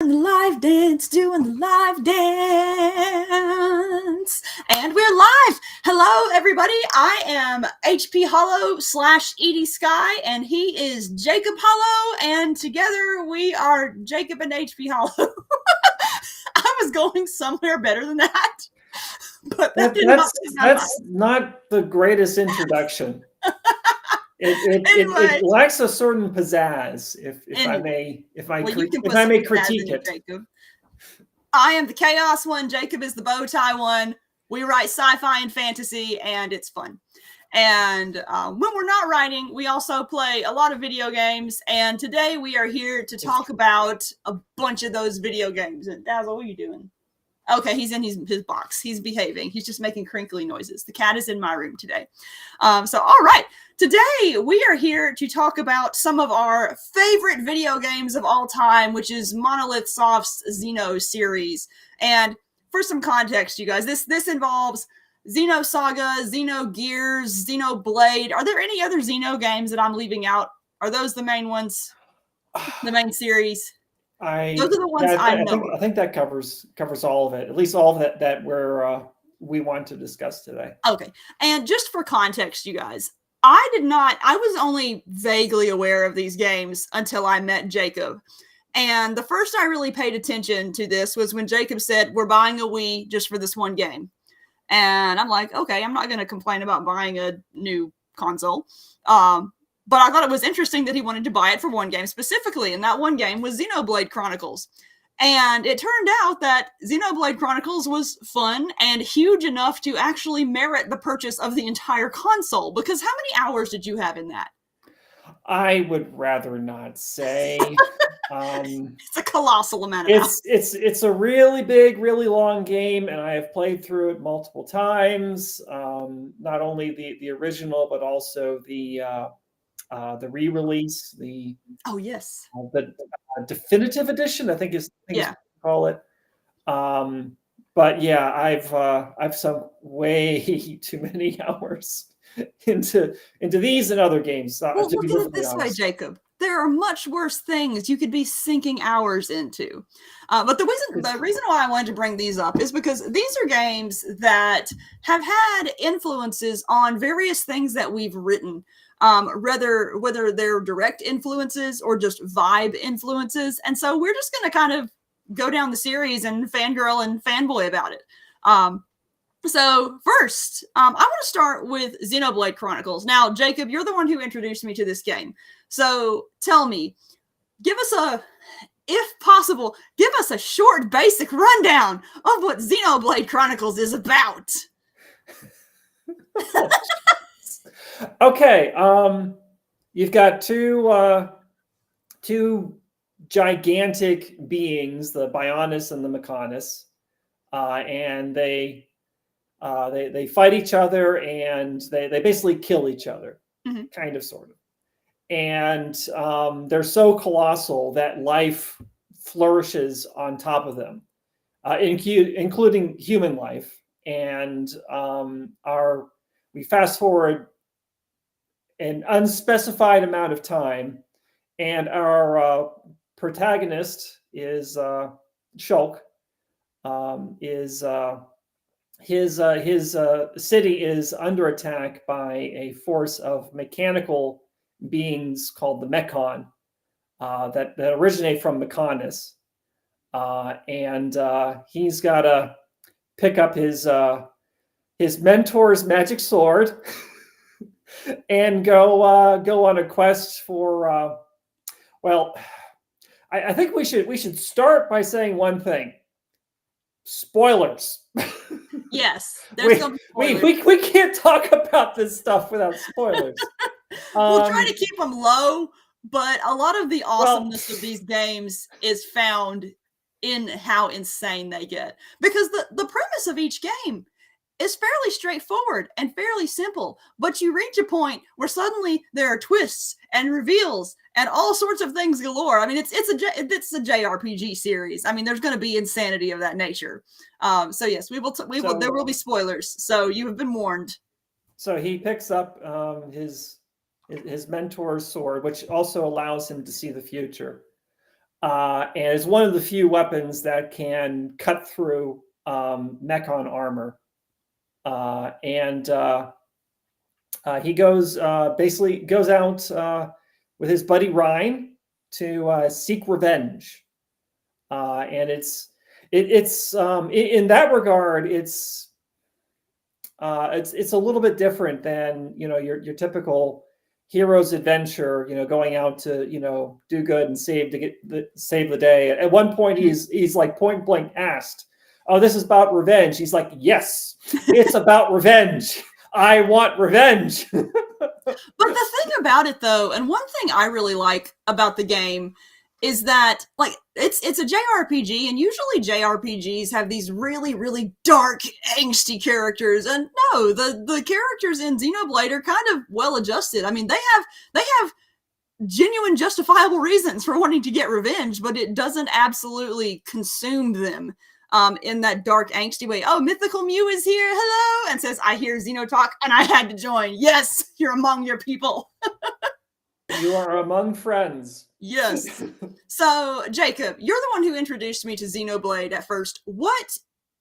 The live dance, doing the live dance. And we're live. Hello, everybody. I am HP Holo / Edie Skye, and he is Jacob Holo, and together we are Jacob and HP Holo. I was going somewhere better than that, but that's not the greatest introduction. It lacks a certain pizzazz, if I may critique it. Jacob. I am the chaos one. Jacob is the bow tie one. We write sci-fi and fantasy, and it's fun. And when we're not writing, we also play a lot of video games. And today we are here to talk about a bunch of those video games. And Dazzle, what are you doing? Okay, he's in his box. He's behaving. He's just making crinkly noises. The cat is in my room today. So, all right. Today, we are here to talk about some of our favorite video games of all time, which is Monolith Soft's Xeno series. And for some context, you guys, this involves Xenosaga, Xenogears, Xenoblade. Are there any other Xeno games that I'm leaving out? Are those the main ones? The main series? Those are the ones I know. I think that covers all of it, at least all of that we want to discuss today. Okay. And just for context, you guys, I was only vaguely aware of these games until I met Jacob. And the first I really paid attention to this was when Jacob said, we're buying a Wii just for this one game. And I'm like, okay, I'm not going to complain about buying a new console. But I thought it was interesting that he wanted to buy it for one game specifically. And that one game was Xenoblade Chronicles. And it turned out that Xenoblade Chronicles was fun and huge enough to actually merit the purchase of the entire console. Because how many hours did you have in that? I would rather not say. It's a colossal amount of hours. It's a really big, really long game, and I have played through it multiple times. Not only the original, but also the re-release, the definitive edition, I think is call it. But yeah, I've sunk way too many hours into these and other games. Well, look at it this way, Jacob. There are much worse things you could be sinking hours into. But the reason why I wanted to bring these up is because these are games that have had influences on various things that we've written. Whether they're direct influences or just vibe influences. And so we're just going to kind of go down the series and fangirl and fanboy about it. So first, I want to start with Xenoblade Chronicles. Now, Jacob, you're the one who introduced me to this game. So tell me, if possible, give us a short, basic rundown of what Xenoblade Chronicles is about. Okay, you've got two gigantic beings, the Bionis and the Mechonis, and they fight each other, and they basically kill each other, kind of, sort of. And they're so colossal that life flourishes on top of them, including human life. And we fast forward an unspecified amount of time, and our protagonist is Shulk. His city is under attack by a force of mechanical beings called the Mechon that originate from Mechonis, and he's got to pick up his mentor's magic sword and go on a quest for. I think we should start by saying one thing. Spoilers. Yes, there's some spoilers. We can't talk about this stuff without spoilers. We'll try to keep them low, but a lot of the awesomeness of these games is found in how insane they get. Because the premise of each game is fairly straightforward and fairly simple, but you reach a point where suddenly there are twists and reveals and all sorts of things galore. I mean, it's a JRPG series. I mean, there's going to be insanity of that nature. So yes, there will be spoilers. So you have been warned. So he picks up his mentor's sword, which also allows him to see the future. and it's one of the few weapons that can cut through mechon armor. He basically goes out with his buddy Ryan to seek revenge, and it's in that regard, it's a little bit different than your typical hero's adventure, going out to do good and save the day. At one point, he's like point blank asked, "Oh, this is about revenge." He's like, "Yes, it's about revenge. I want revenge." But the thing about it, though, and one thing I really like about the game is that, like, it's a JRPG, and usually JRPGs have these really, really dark, angsty characters. And no, the characters in Xenoblade are kind of well adjusted. I mean, they have genuine, justifiable reasons for wanting to get revenge, but it doesn't absolutely consume them. In that dark, angsty way. "Oh, Mythical Mew is here. Hello," and says, "I hear Xeno talk, and I had to join." Yes, you're among your people. You are among friends. Yes. So, Jacob, you're the one who introduced me to Xenoblade at first. What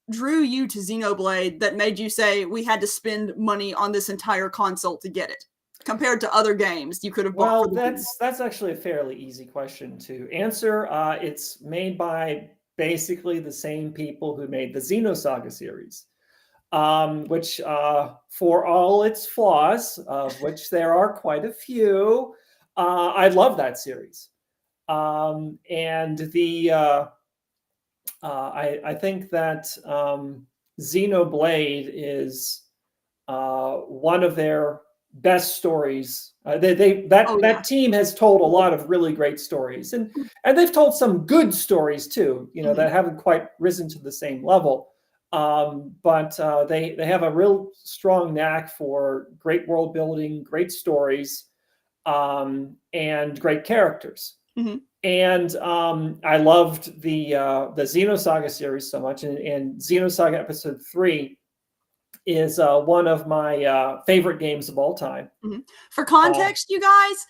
drew you to Xenoblade that made you say we had to spend money on this entire console to get it, compared to other games you could have bought? Well, that's actually a fairly easy question to answer. It's made by basically the same people who made the Xenosaga series, which, for all its flaws, of which there are quite a few, I love that series. And I think that Xenoblade is one of their best stories. That team has told a lot of really great stories, and they've told some good stories too, that haven't quite risen to the same level. But they have a real strong knack for great world building, great stories, and great characters. And I loved the Xenosaga series so much, and Xenosaga Episode 3 is one of my favorite games of all time. For context, you guys,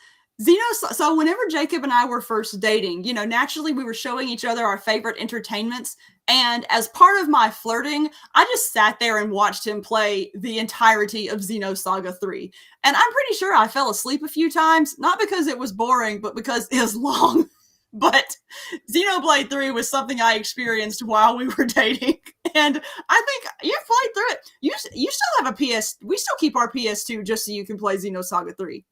so whenever Jacob and I were first dating, naturally we were showing each other our favorite entertainments. And as part of my flirting, I just sat there and watched him play the entirety of Xenosaga 3. And I'm pretty sure I fell asleep a few times, not because it was boring, but because it was long. But Xenoblade 3 was something I experienced while we were dating. And I think you've played through it. You still have a PS. We still keep our PS2 just so you can play Xenosaga 3.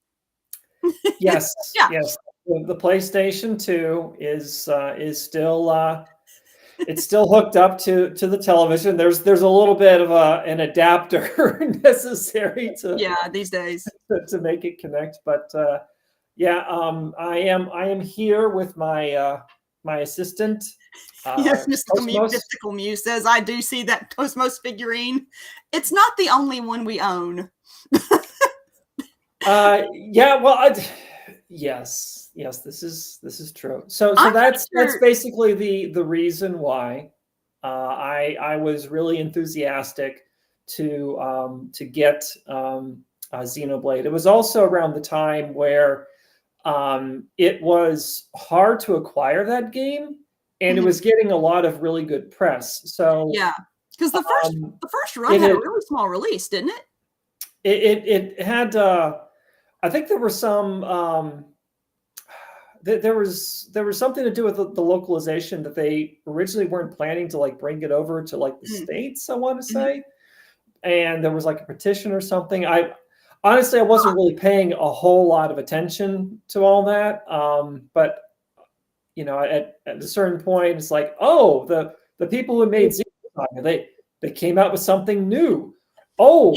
Yes. Yeah. Yes. The PlayStation 2 is still it's still hooked up to the television. There's a little bit of an adapter necessary these days to make it connect. But I am here with my my assistant. Yes, Mystical Mew says, "I do see that Cosmos figurine. It's not the only one we own." Yes, this is true. So that's basically the reason why I was really enthusiastic to get Xenoblade. It was also around the time where it was hard to acquire that game, and it was getting a lot of really good press. So yeah, because the first run had a really small release, didn't it? It had. I think there were some. There was something to do with the localization that they originally weren't planning to bring it over to the States, I want to say, and there was a petition or something. Honestly, I wasn't really paying a whole lot of attention to all that. But at a certain point, it's the people who made Xenosaga, they came out with something new. Oh,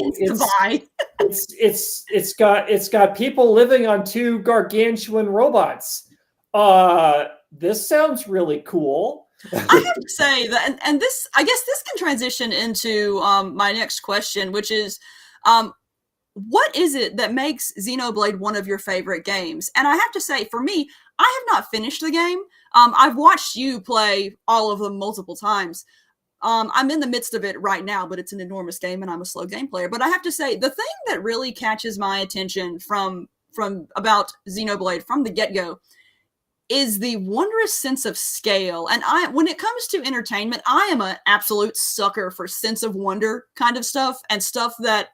it's got people living on two gargantuan robots. This sounds really cool. I have to say that, and this, I guess this can transition into my next question, which is, what is it that makes Xenoblade one of your favorite games? And I have to say, for me, I have not finished the game. I've watched you play all of them multiple times. I'm in the midst of it right now, but it's an enormous game and I'm a slow game player. But I have to say, the thing that really catches my attention from about Xenoblade from the get-go is the wondrous sense of scale. And when it comes to entertainment, I am an absolute sucker for sense of wonder kind of stuff, and stuff that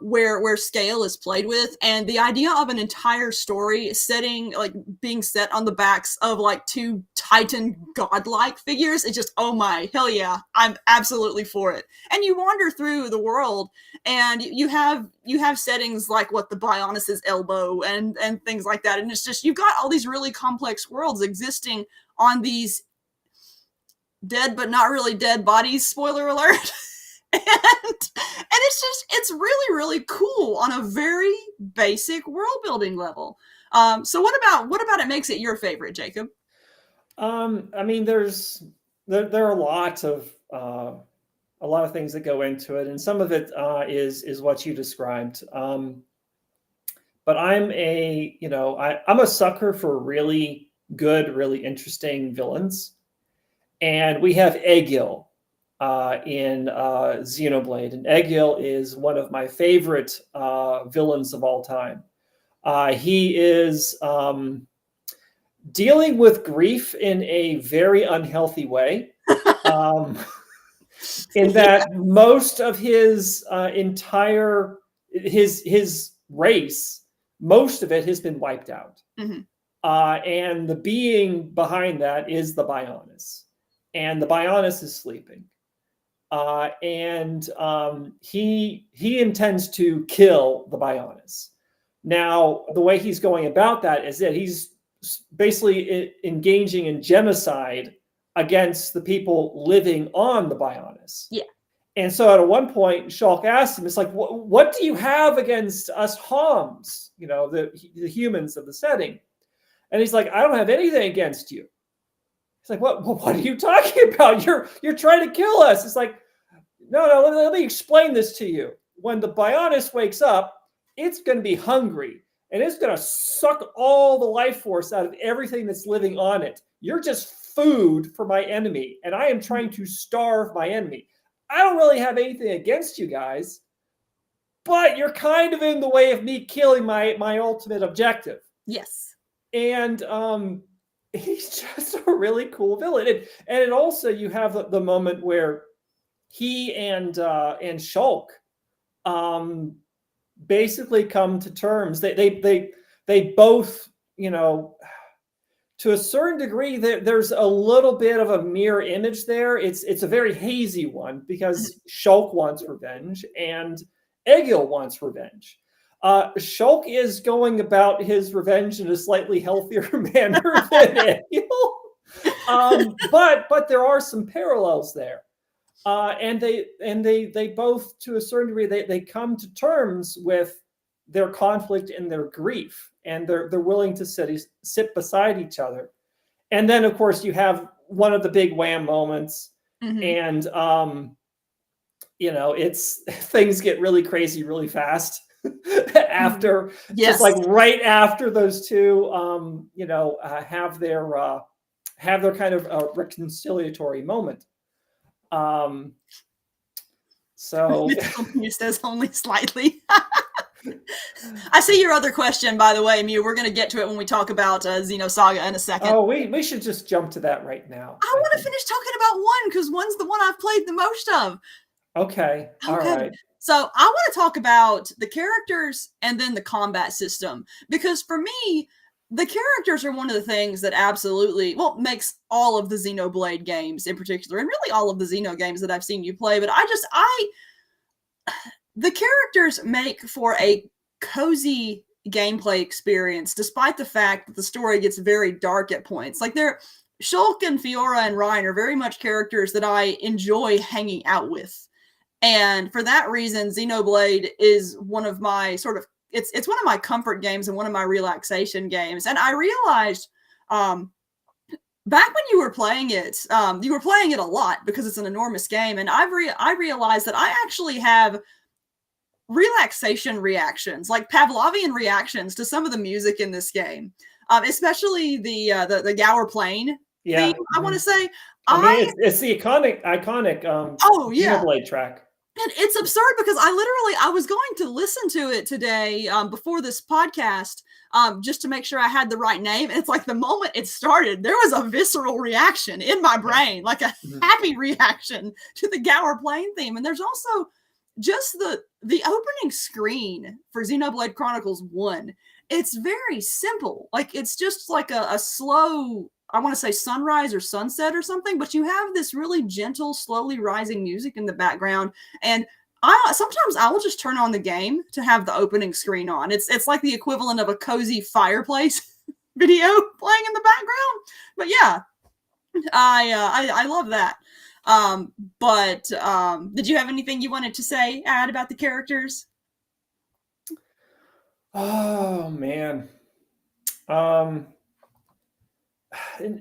where scale is played with. And the idea of an entire story setting, like being set on the backs of like two titan godlike figures, it's just, oh my, hell yeah, I'm absolutely for it. And you wander through the world, and you have settings like what the Bionis' elbow and things like that. And it's just, you've got all these really complex worlds existing on these dead but not really dead bodies, spoiler alert. and it's really, really cool on a very basic world building level. So what about it makes it your favorite, Jacob? I mean, there are a lot of things that go into it, and some of it is what you described. But I'm a sucker for really good, really interesting villains, and we have Egil in Xenoblade, and Egil is one of my favorite villains of all time. He is dealing with grief in a very unhealthy way. In that most of his his race, most of it has been wiped out. Mm-hmm. And the being behind that is the Bionis. And the Bionis is sleeping. And he intends to kill the Bionis. Now, the way he's going about that is that he's basically engaging in genocide against the people living on the Bionis. Yeah. And so at one point, Shulk asks him, it's like, what do you have against us Homs, the humans of the setting? And he's like, I don't have anything against you. He's like, what are you talking about? You're trying to kill us. It's like, no, let me explain this to you. When the Bionis wakes up, it's going to be hungry, and it's going to suck all the life force out of everything that's living on it. You're just food for my enemy, and I am trying to starve my enemy. I don't really have anything against you guys, but you're kind of in the way of me killing my ultimate objective. Yes. And he's just a really cool villain. And it also, you have the moment where he and Shulk basically come to terms. They both, to a certain degree, there's a little bit of a mirror image there. It's a very hazy one because Shulk wants revenge and Egil wants revenge. Shulk is going about his revenge in a slightly healthier manner than Egil, but there are some parallels there. And they both, to a certain degree, they come to terms with their conflict and their grief, and they're willing to sit beside each other. And then, of course, you have one of the big wham moments, and it's things get really crazy really fast after, yes. Just like right after those two, have their kind of reconciliatory moment. So he says only slightly. I see your other question, by the way, Mew. We're going to get to it when we talk about Xenosaga in a second. Oh, we should just jump to that right now. I want to finish talking about one, because one's the one I've played the most of. Okay. All right. So I want to talk about the characters and then the combat system, because for me, the characters are one of the things that absolutely, makes all of the Xenoblade games in particular, and really all of the Xeno games that I've seen you play. But the characters make for a cozy gameplay experience, despite the fact that the story gets very dark at points. Like Shulk and Fiora and Reyn are very much characters that I enjoy hanging out with. And for that reason, Xenoblade is one of my it's one of my comfort games and one of my relaxation games. And I realized back when you were playing it a lot because it's an enormous game. And I realized that I actually have relaxation reactions, like Pavlovian reactions to some of the music in this game, especially the Gower Plain theme, I want to say. It's the iconic Xenoblade track. And it's absurd because I was going to listen to it today before this podcast, just to make sure I had the right name. And it's like the moment it started, there was a visceral reaction in my brain, like a happy reaction to the Gower Plain theme. And there's also just the opening screen for Xenoblade Chronicles 1. It's very simple. Like, it's just like a slow, I want to say sunrise or sunset or something, but you have this really gentle, slowly rising music in the background. And sometimes I will just turn on the game to have the opening screen on. It's like the equivalent of a cozy fireplace video playing in the background. But yeah, I love that. But did you have anything you wanted to add about the characters? Oh man.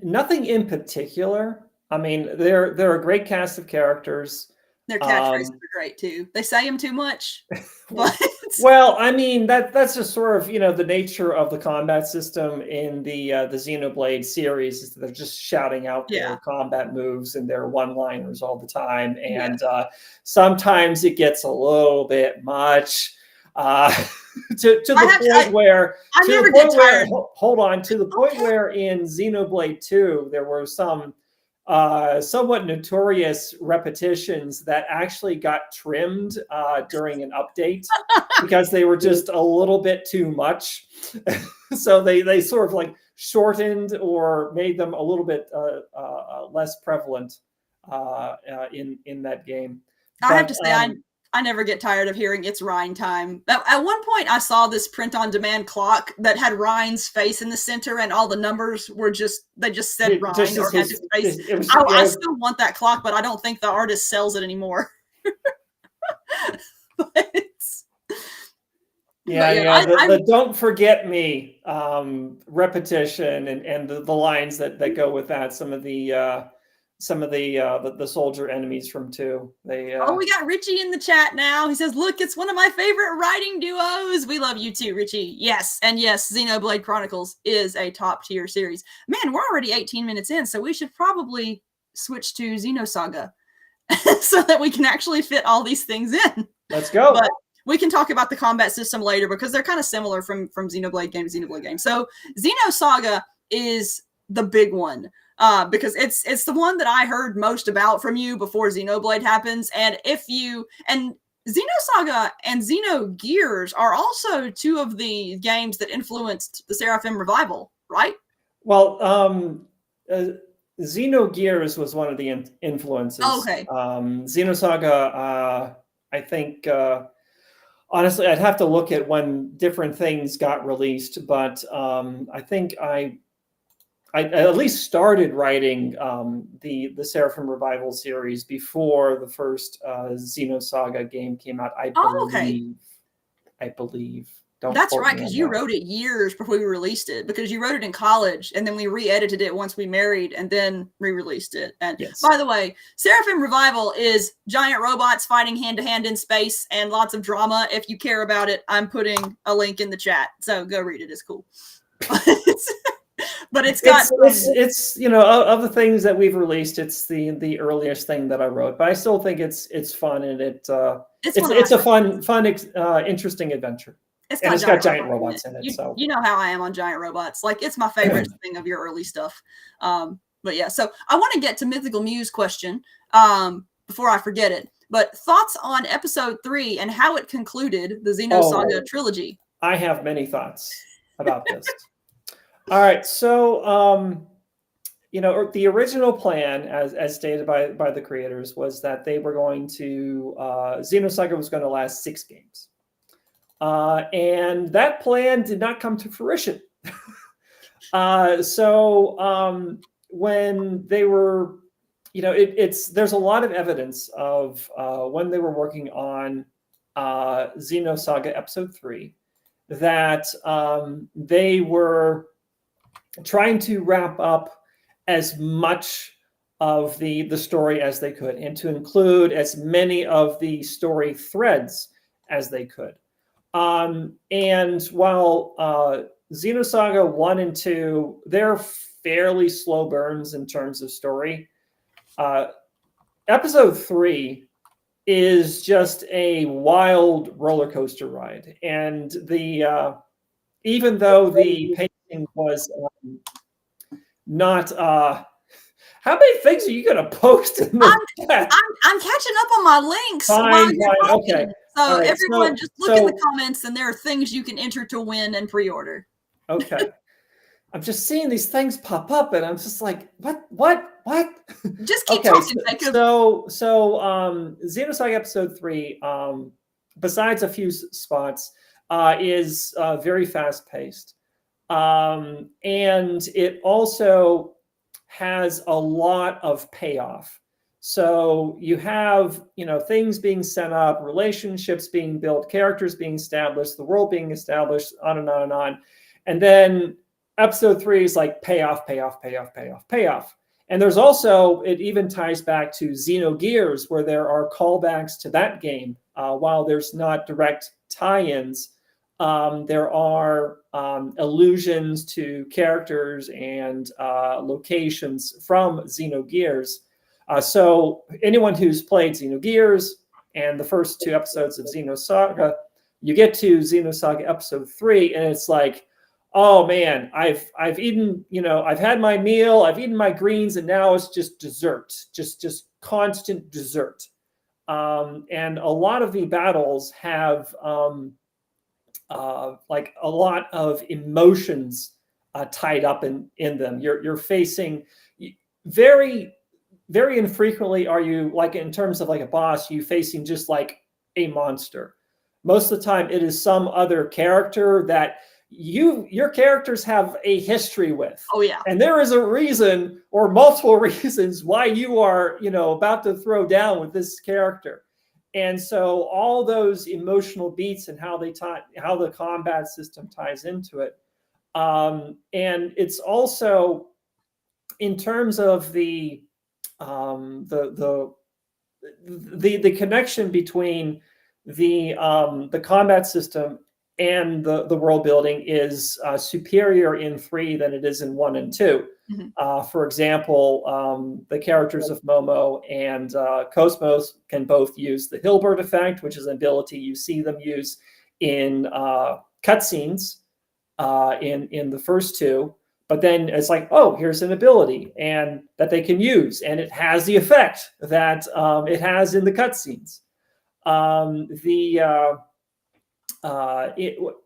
Nothing in particular. I mean, they're a great cast of characters. Their catchphrases are great too. They say them too much, but well, I mean that's just sort of the nature of the combat system in the Xenoblade series is that they're just shouting out their combat moves and their one-liners all the time, and sometimes it gets a little bit much. To the point where hold on, to the point where in Xenoblade 2 there were some somewhat notorious repetitions that actually got trimmed during an update because they were just a little bit too much. So they sort of like shortened or made them a little bit less prevalent in that game. I have to say, I never get tired of hearing "It's Rhine time." At one point, I saw this print-on-demand clock that had Rhine's face in the center, and all the numbers were they just said Rhine or had his face. I still want that clock, but I don't think the artist sells it anymore. The "Don't Forget Me" repetition and the lines that go with that. Some of the soldier enemies from 2. We got Richie in the chat now. He says, "Look, it's one of my favorite writing duos." We love you too, Richie. Yes, and yes, Xenoblade Chronicles is a top tier series. Man, we're already 18 minutes in, so we should probably switch to Xenosaga so that we can actually fit all these things in. Let's go. But we can talk about the combat system later because they're kind of similar from Xenoblade game to Xenoblade game. So Xenosaga is the big one. Because it's the one that I heard most about from you before Xenoblade happens. And Xenosaga and Xenogears are also 2 of the games that influenced the Seraphim revival, right? Well, Xenogears was one of the influences. Oh, okay. Xenosaga, I think, honestly, I'd have to look at when different things got released, but I think I at least started writing the Seraphim Revival series before the first Xenosaga game came out. I believe. That's right, because you wrote it years before we released it, because you wrote it in college, and then we re-edited it once we married, and then re-released it. And by the way, Seraphim Revival is giant robots fighting hand-to-hand in space and lots of drama. If you care about it, I'm putting a link in the chat, so go read it. It's cool. But it's got it's of the things that we've released, it's the earliest thing that I wrote, but I still think it's fun, and it's a fun interesting adventure. It's got giant robots in it. So you know how I am on giant robots. Like, it's my favorite thing of your early stuff. But yeah, so I want to get to Mythical Muse question before I forget it. But thoughts on episode 3 and how it concluded the Xenosaga trilogy? I have many thoughts about this. All right, so the original plan, as stated by the creators, was that they were going to Xenosaga was going to last 6 games, and that plan did not come to fruition. So when they were, there's a lot of evidence of when they were working on Xenosaga Episode 3 that they were trying to wrap up as much of the story as they could, and to include as many of the story threads as they could. And while Xenosaga 1 and 2, they're fairly slow burns in terms of story, Episode 3 is just a wild roller coaster ride. And the even though the pacing was not. How many things are you going to post in the chat? I'm catching up on my links. Fine. Okay. So right. everyone, just look in the comments, and there are things you can enter to win and pre-order. Okay. I'm just seeing these things pop up, and I'm just like, what? Just keep talking, Jacob. So Xenosaga Episode 3, besides a few spots, is very fast-paced. And it also has a lot of payoff. So you have, things being set up, relationships being built, characters being established, the world being established, on and on and on. And then episode 3 is like payoff. And there's also, it even ties back to Xenogears, where there are callbacks to that game. While there's not direct tie-ins, there are allusions to characters and locations from Xenogears. So anyone who's played Xenogears and the first 2 episodes of Xenosaga, you get to Xenosaga Episode 3, and it's like, oh man, I've eaten, I've had my meal, I've eaten my greens, and now it's just dessert, just constant dessert. And a lot of the battles have like a lot of emotions tied up in them. You're facing very, very infrequently are you, like, in terms of like a boss, you facing just like a monster. Most of the time it is some other character that your characters have a history with. Oh yeah. And there is a reason or multiple reasons why you are, about to throw down with this character. And so all those emotional beats and how the combat system ties into it. And it's also, in terms of the connection between the combat system and the world building is superior in 3 than it is in 1 and 2. Mm-hmm. For example, the characters of Momo and Cosmos can both use the Hilbert effect, which is an ability you see them use in cutscenes in the first 2. But then it's like, oh, here's an ability and that they can use, and it has the effect that it has in the cutscenes.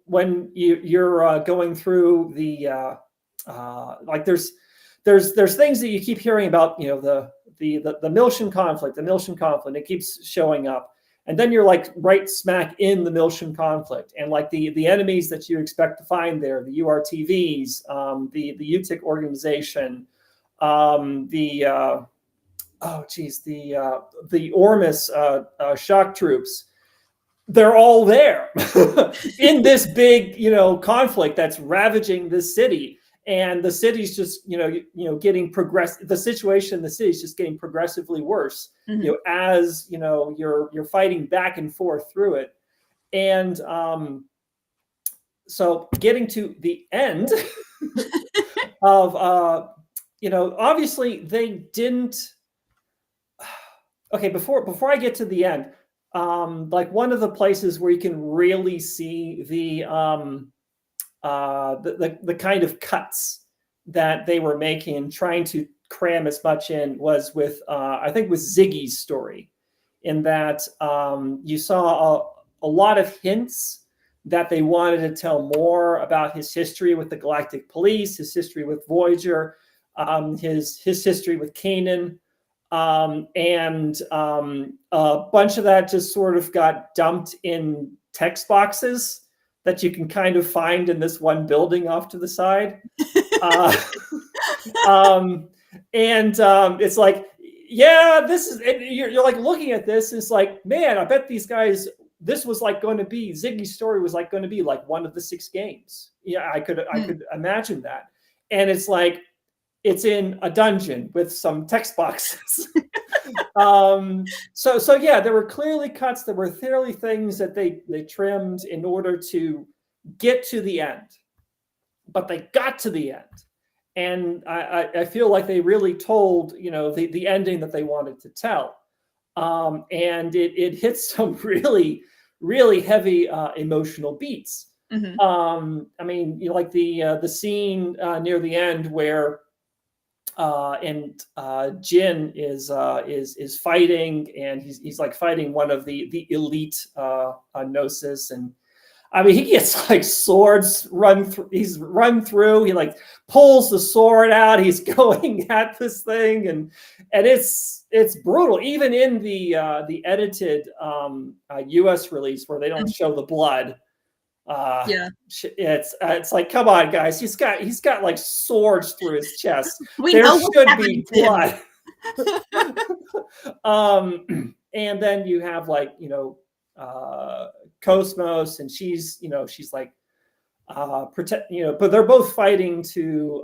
When you're going through the like there's things that you keep hearing about, the Miltian conflict, it keeps showing up, and then you're like right smack in the Miltian conflict, and like the enemies that you expect to find there, the URTVs, the UTIC organization, the Ormus shock troops. They're all there in this big, conflict that's ravaging this city, and the city's just, getting the situation in the city's just getting progressively worse, mm-hmm. As you're fighting back and forth through it, and so getting to the end of, obviously they didn't. Okay, before I get to the end. Like one of the places where you can really see the kind of cuts that they were making, trying to cram as much in, was with I think with Ziggy's story, in that you saw a lot of hints that they wanted to tell more about his history with the Galactic Police, his history with Voyager, his history with Kanan. And a bunch of that just sort of got dumped in text boxes that you can kind of find in this one building off to the side. It's like, yeah, this is, you're like looking at this, it's like, man, I bet these guys, this was like going to be, Ziggy's story was like going to be like one of the 6 games. Yeah, I could imagine that. And it's like, it's in a dungeon with some text boxes. So yeah, there were clearly cuts. There were clearly things that they trimmed in order to get to the end, but they got to the end, and I feel like they really told the ending that they wanted to tell, and it hits some really, really heavy emotional beats. I mean, you know, like the scene near the end where Jin is fighting, and he's like fighting one of the elite Gnosis, and I mean, he gets like swords run through. He's run through. He like pulls the sword out. He's going at this thing, and it's brutal. Even in the edited U.S. release, where they don't show the blood, it's like, come on, guys. He's got like swords through his chest. There should be blood. And then you have like, you know, Cosmos, and she's like protect, you know, but they're both fighting to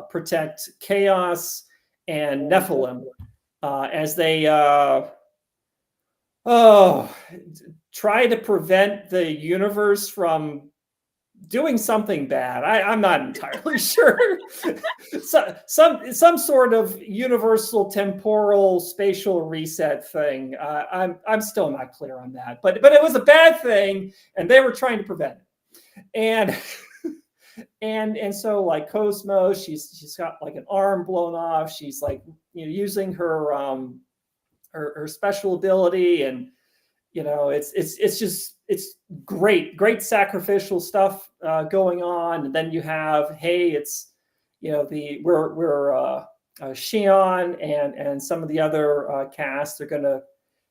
protect Chaos and Nephilim as they try to prevent the universe from doing something bad. I'm not entirely sure. Some sort of universal temporal spatial reset thing. I'm still not clear on that. But it was a bad thing, and they were trying to prevent it. And so like Cosmos, she's got like an arm blown off. She's like, you know, using her her special ability, and you know, it's great sacrificial stuff going on. And then you have, hey, it's, you know, we're Shion and some of the other cast are going to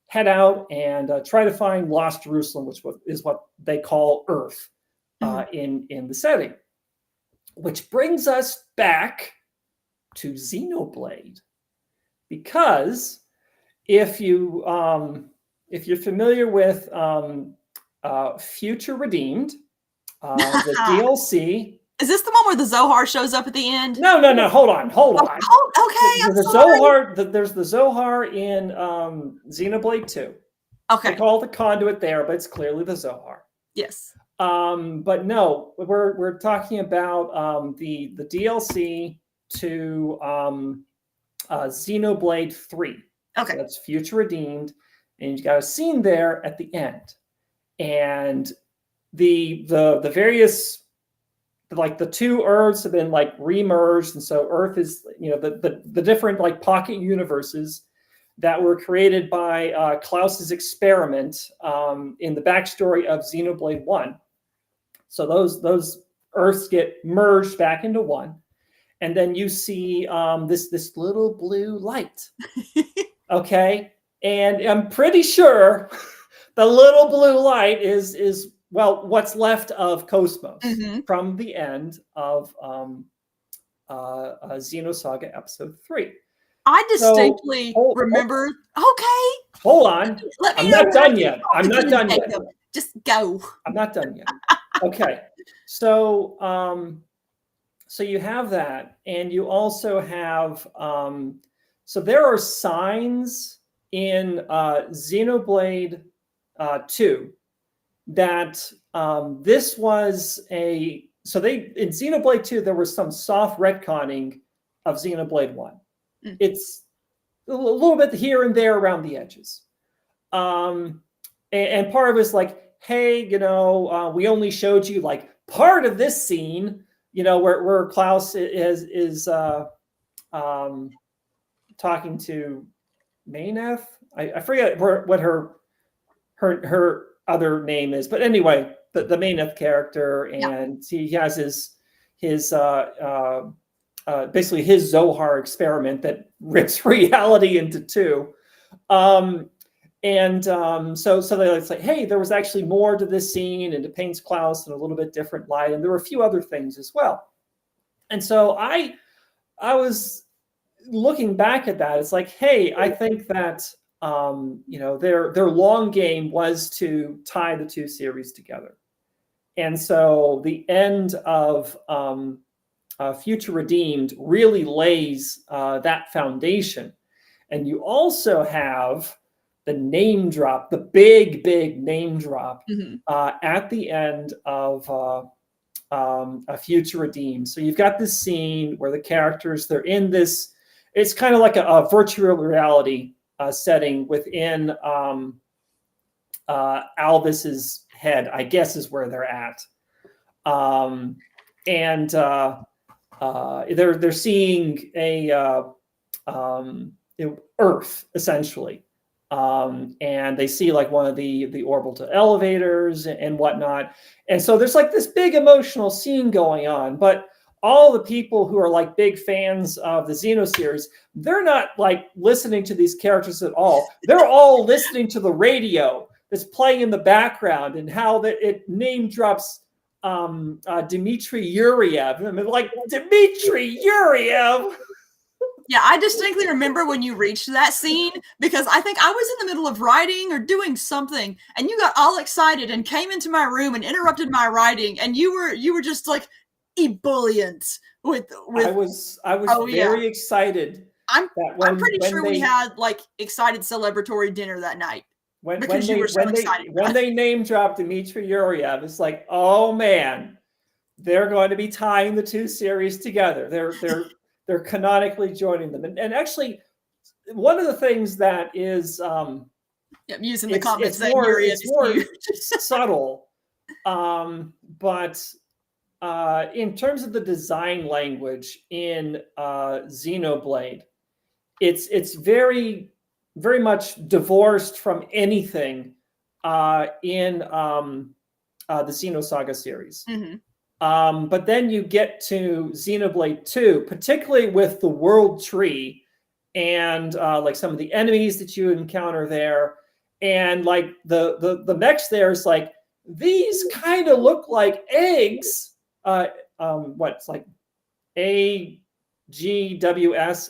head out and try to find Lost Jerusalem, which is what they call Earth in the setting, which brings us back to Xenoblade, because if you're familiar with Future Redeemed, the DLC. Is this the one where the Zohar shows up at the end? No. Hold on. Okay. There's the Zohar in Xenoblade 2. Okay. They call the conduit there, but it's clearly the Zohar. Yes. But no, we're talking about the DLC to Xenoblade 3. Okay. So that's Future Redeemed. And you got a scene there at the end, and the various, like the two Earths have been like remerged, and so Earth is, you know, the different like pocket universes that were created by Klaus's experiment in the backstory of Xenoblade 1. So those Earths get merged back into one, and then you see this little blue light. Okay. And I'm pretty sure the little blue light is what's left of Cosmos from the end of Xenosaga episode 3. I distinctly remember. Okay. Hold on. I'm not done yet. Just go. I'm not done yet. Okay. So you have that, and you also have so there are signs in Xenoblade 2 that this was in Xenoblade 2 there was some soft retconning of Xenoblade 1. It's a little bit here and there around the edges, and part of it's like, hey, you know, we only showed you like part of this scene, you know, where Klaus is talking to Mayneth. I forget what her other name is, but anyway, the Mayneth character, and he has his basically his Zohar experiment that rips reality into two. So they say, hey, there was actually more to this scene, and it paints Klaus in a little bit different light, and there were a few other things as well. And so I was looking back at that. It's like, hey, I think that you know, their long game was to tie the two series together, and so the end of Future Redeemed really lays that foundation. And you also have the name drop, the big name drop at the end of a Future Redeemed. So you've got this scene where the characters, they're in this, it's kind of like a virtual reality setting within Alvis's head, I guess, is where they're at. And they're seeing a Earth, essentially. And they see like one of the orbital elevators and whatnot. And so there's like this big emotional scene going on, but all the people who are like big fans of the Xenoseries, they're not like listening to these characters at all. They're all listening to the radio that's playing in the background and how it name drops Dmitry Yuriev. I mean, like, Dmitry Yuriev. Yeah, I distinctly remember when you reached that scene, because I think I was in the middle of writing or doing something, and you got all excited and came into my room and interrupted my writing, and you were just like ebullient with I was very excited. I'm pretty sure we had like excited celebratory dinner that night. When they name dropped Dmitry Yuriev, it's like, oh man, they're going to be tying the two series together. They're canonically joining them. And actually, one of the things that is using the comments it's more subtle, but in terms of the design language in Xenoblade, it's very, very much divorced from anything in the Xenosaga series. But then you get to Xenoblade 2, particularly with the world tree and like some of the enemies that you encounter there, and like the mechs there is like, these kind of look like eggs. What's like AGWS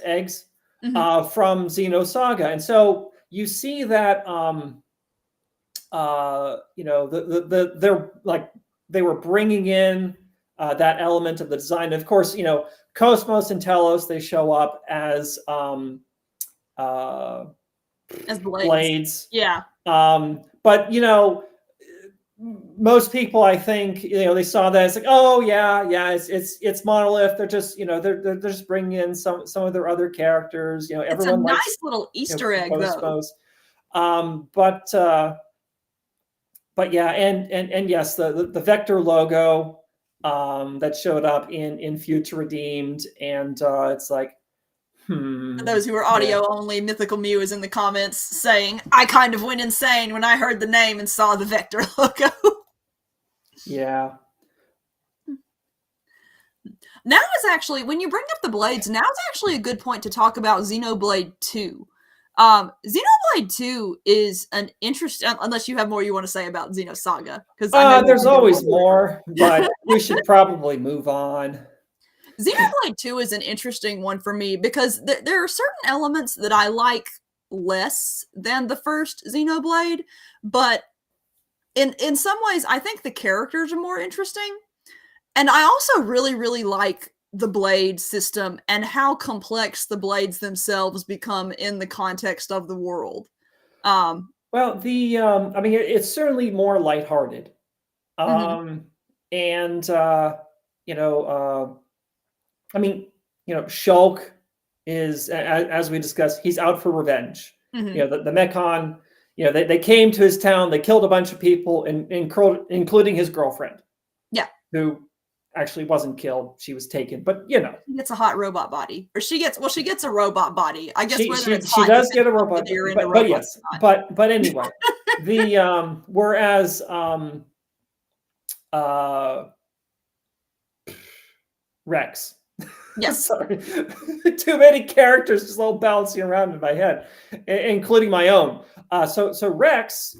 eggs from Xenosaga, and so you see that they're like, they were bringing in that element of the design. Of course, Cosmos and Telos, they show up as blades. Yeah. But most people, I think, they saw that, it's like, oh yeah, it's Monolith. They're just, they're just bringing in some of their other characters. Everyone it's a likes, nice little Easter egg, Cosmos. But yeah, and yes, the Vector logo that showed up in Future Redeemed, and it's like, For those who are audio only, Mythical Mew is in the comments saying, I kind of went insane when I heard the name and saw the Vector logo. Yeah. Now is actually, when you bring up the blades, now is actually a good point to talk about Xenoblade 2. Xenoblade 2 is an interesting, unless you have more you want to say about Xenosaga. Because there's always more, but we should probably move on. Xenoblade 2 is an interesting one for me because there are certain elements that I like less than the first Xenoblade, but in some ways, I think the characters are more interesting. And I also really, really like the blade system and how complex the blades themselves become in the context of the world. Well, it's certainly more lighthearted. And, Shulk is, as we discussed, he's out for revenge. The Mechon, they came to his town, they killed a bunch of people, including his girlfriend. Yeah. Who actually wasn't killed. She was taken, but She gets a hot robot body. Or she gets a robot body. I guess she does get a robot body. But yes. But anyway, whereas Rex. Yes. Sorry. Too many characters just all bouncing around in my head, including my own. So Rex,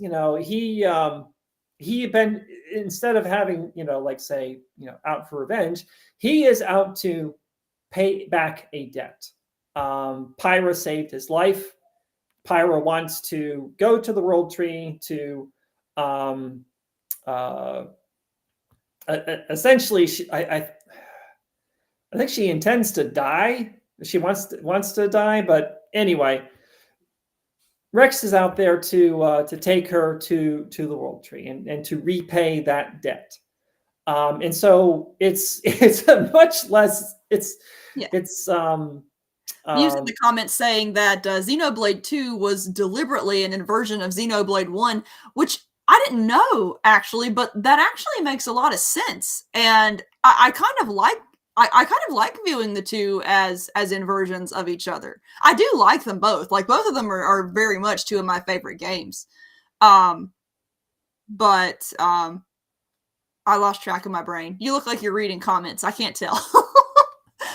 he been, instead of having, out for revenge, he is out to pay back a debt. Pyra saved his life. Pyra wants to go to the World Tree to essentially, I think she intends to die. She wants to die, but anyway, Rex is out there to take her to the World Tree and to repay that debt. And so it's a much less. Using the comments saying that Xenoblade 2 was deliberately an inversion of Xenoblade 1, which I didn't know actually, but that actually makes a lot of sense. And I kind of like viewing the two as inversions of each other. I do like them both. Like both of them are very much two of my favorite games. But I lost track of my brain. You look like you're reading comments. I can't tell.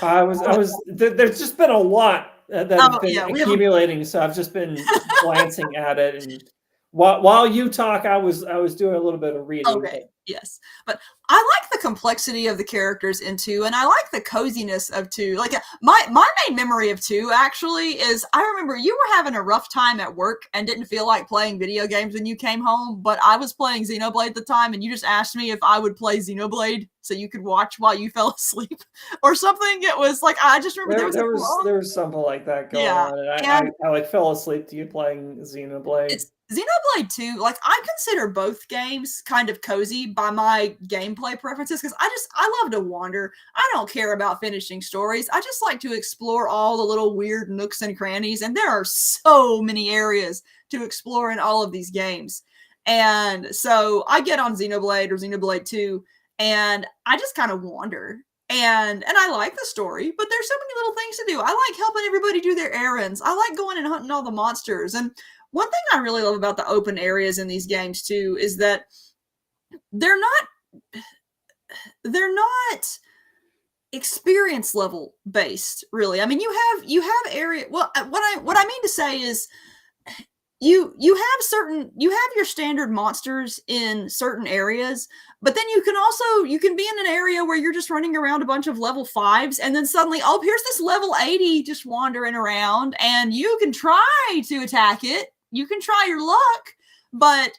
I was. There's just been a lot that have been accumulating, so I've just been glancing at it. And while you talk, I was doing a little bit of reading. Okay. Yes, but I like the complexity of the characters in 2, and I like the coziness of 2. Like my main memory of 2 actually is I remember you were having a rough time at work and didn't feel like playing video games when you came home, but I was playing Xenoblade at the time, and you just asked me if I would play Xenoblade so you could watch while you fell asleep or something. It was like I just remember there was something like that going on, and I like fell asleep to you playing Xenoblade. Xenoblade 2, like I consider both games kind of cozy by my gameplay preferences because I love to wander. I don't care about finishing stories. I just like to explore all the little weird nooks and crannies, and there are so many areas to explore in all of these games. And so I get on Xenoblade or Xenoblade 2, and I just kind of wander. And I like the story, but there's so many little things to do. I like helping everybody do their errands. I like going and hunting all the monsters. And one thing I really love about the open areas in these games too is that they're not experience level based, really. I mean, you have area. Well, what I mean to say is you have your standard monsters in certain areas, but then you can be in an area where you're just running around a bunch of level 5s, and then suddenly, oh, here's this level 80 just wandering around, and you can try to attack it. You can try your luck, but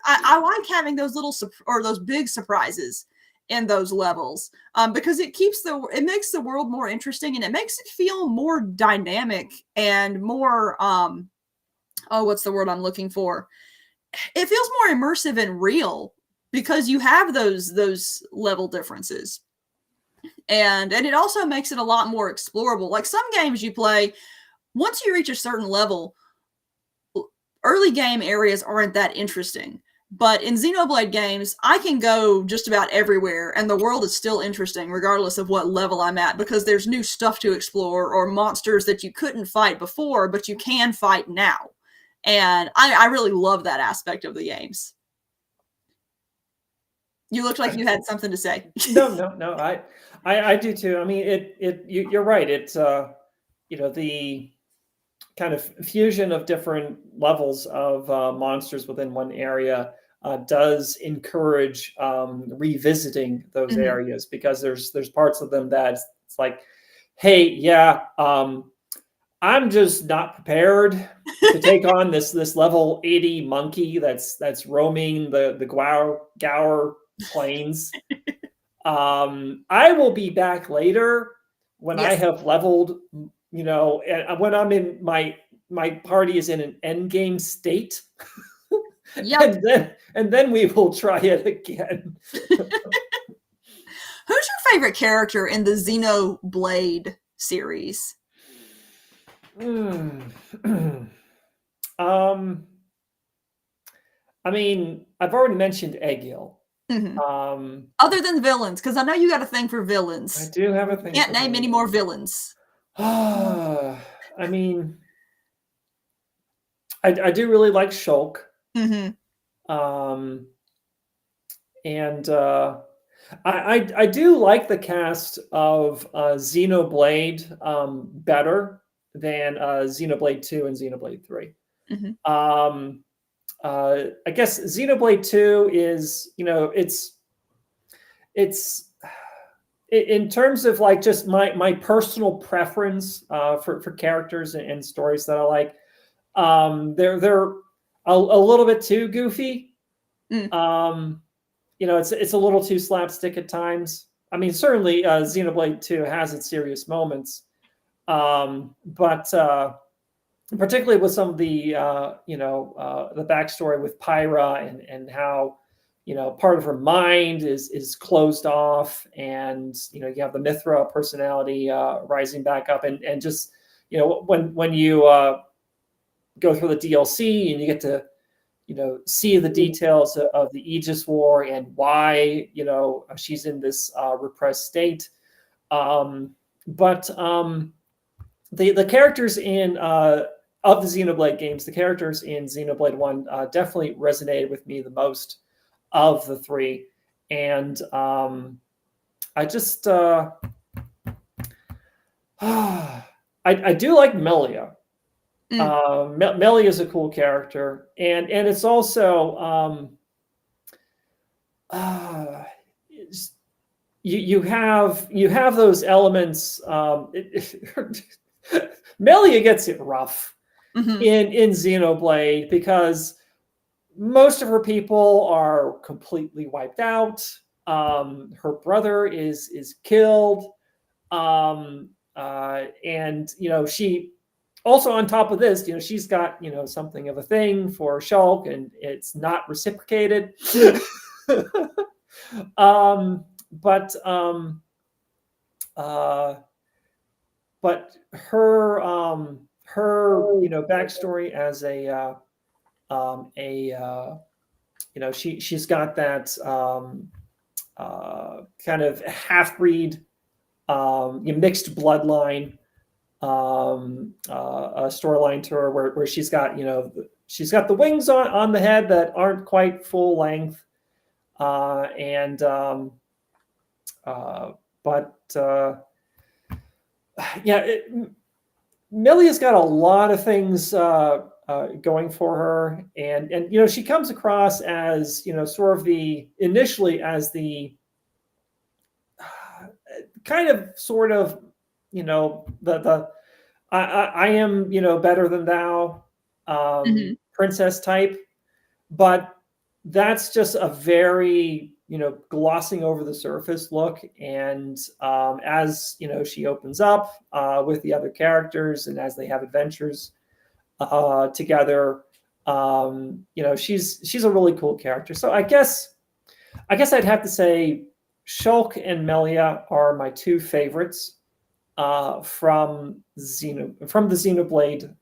I like having those little those big surprises in those levels because it makes the world more interesting, and it makes it feel more dynamic and more what's the word I'm looking for? It feels more immersive and real because you have those level differences. And it also makes it a lot more explorable. Like some games you play, once you reach a certain level, early game areas aren't that interesting. But in Xenoblade games, I can go just about everywhere, and the world is still interesting regardless of what level I'm at because there's new stuff to explore or monsters that you couldn't fight before, but you can fight now. And I really love that aspect of the games. You looked like you had something to say. No. I do too. I mean, you're right. It's the kind of fusion of different levels of monsters within one area does encourage revisiting those areas because there's parts of them that it's like, hey, yeah, I'm just not prepared to take on this level 80 monkey that's roaming the Gower plains. I will be back later when I have leveled, when I'm in my party is in an end game state. Yep. and then we will try it again. Who's your favorite character in the Xenoblade series? I mean, I've already mentioned Egil. Other than villains, because I know you got a thing for villains. I do have a thing. Can't name any more villains. I mean, I do really like Shulk. And I do like the cast of Xenoblade better than Xenoblade 2 and Xenoblade 3. I guess Xenoblade 2 is, it's in terms of like just my personal preference for characters and stories that I like. They're a little bit too goofy. It's a little too slapstick at times. I mean, certainly Xenoblade 2 has its serious moments, but particularly with some of the the backstory with Pyra and how part of her mind is closed off, and you have the Mithra personality rising back up, and just when you go through the DLC and you get to see the details of the Aegis War and why, she's in this repressed state. But the characters in of the Xenoblade games, the characters in Xenoblade 1 definitely resonated with me the most of the three. And I just I do like Melia. Melia is a cool character, and it's also you have those elements. Melia gets it rough in Xenoblade because most of her people are completely wiped out. Her brother is killed, and she also, on top of this, she's got something of a thing for Shulk, and it's not reciprocated. But her backstory as she's got that kind of half-breed mixed bloodline storyline to her where she's got she's got the wings on the head that aren't quite full length, Millia's got a lot of things going for her, and she comes across as sort of initially as the kind of sort of the I am better than thou princess type, but that's just a very glossing over the surface look. And as she opens up with the other characters, and as they have adventures together, she's a really cool character. So I guess I'd have to say Shulk and Melia are my two favorites from the Xenoblade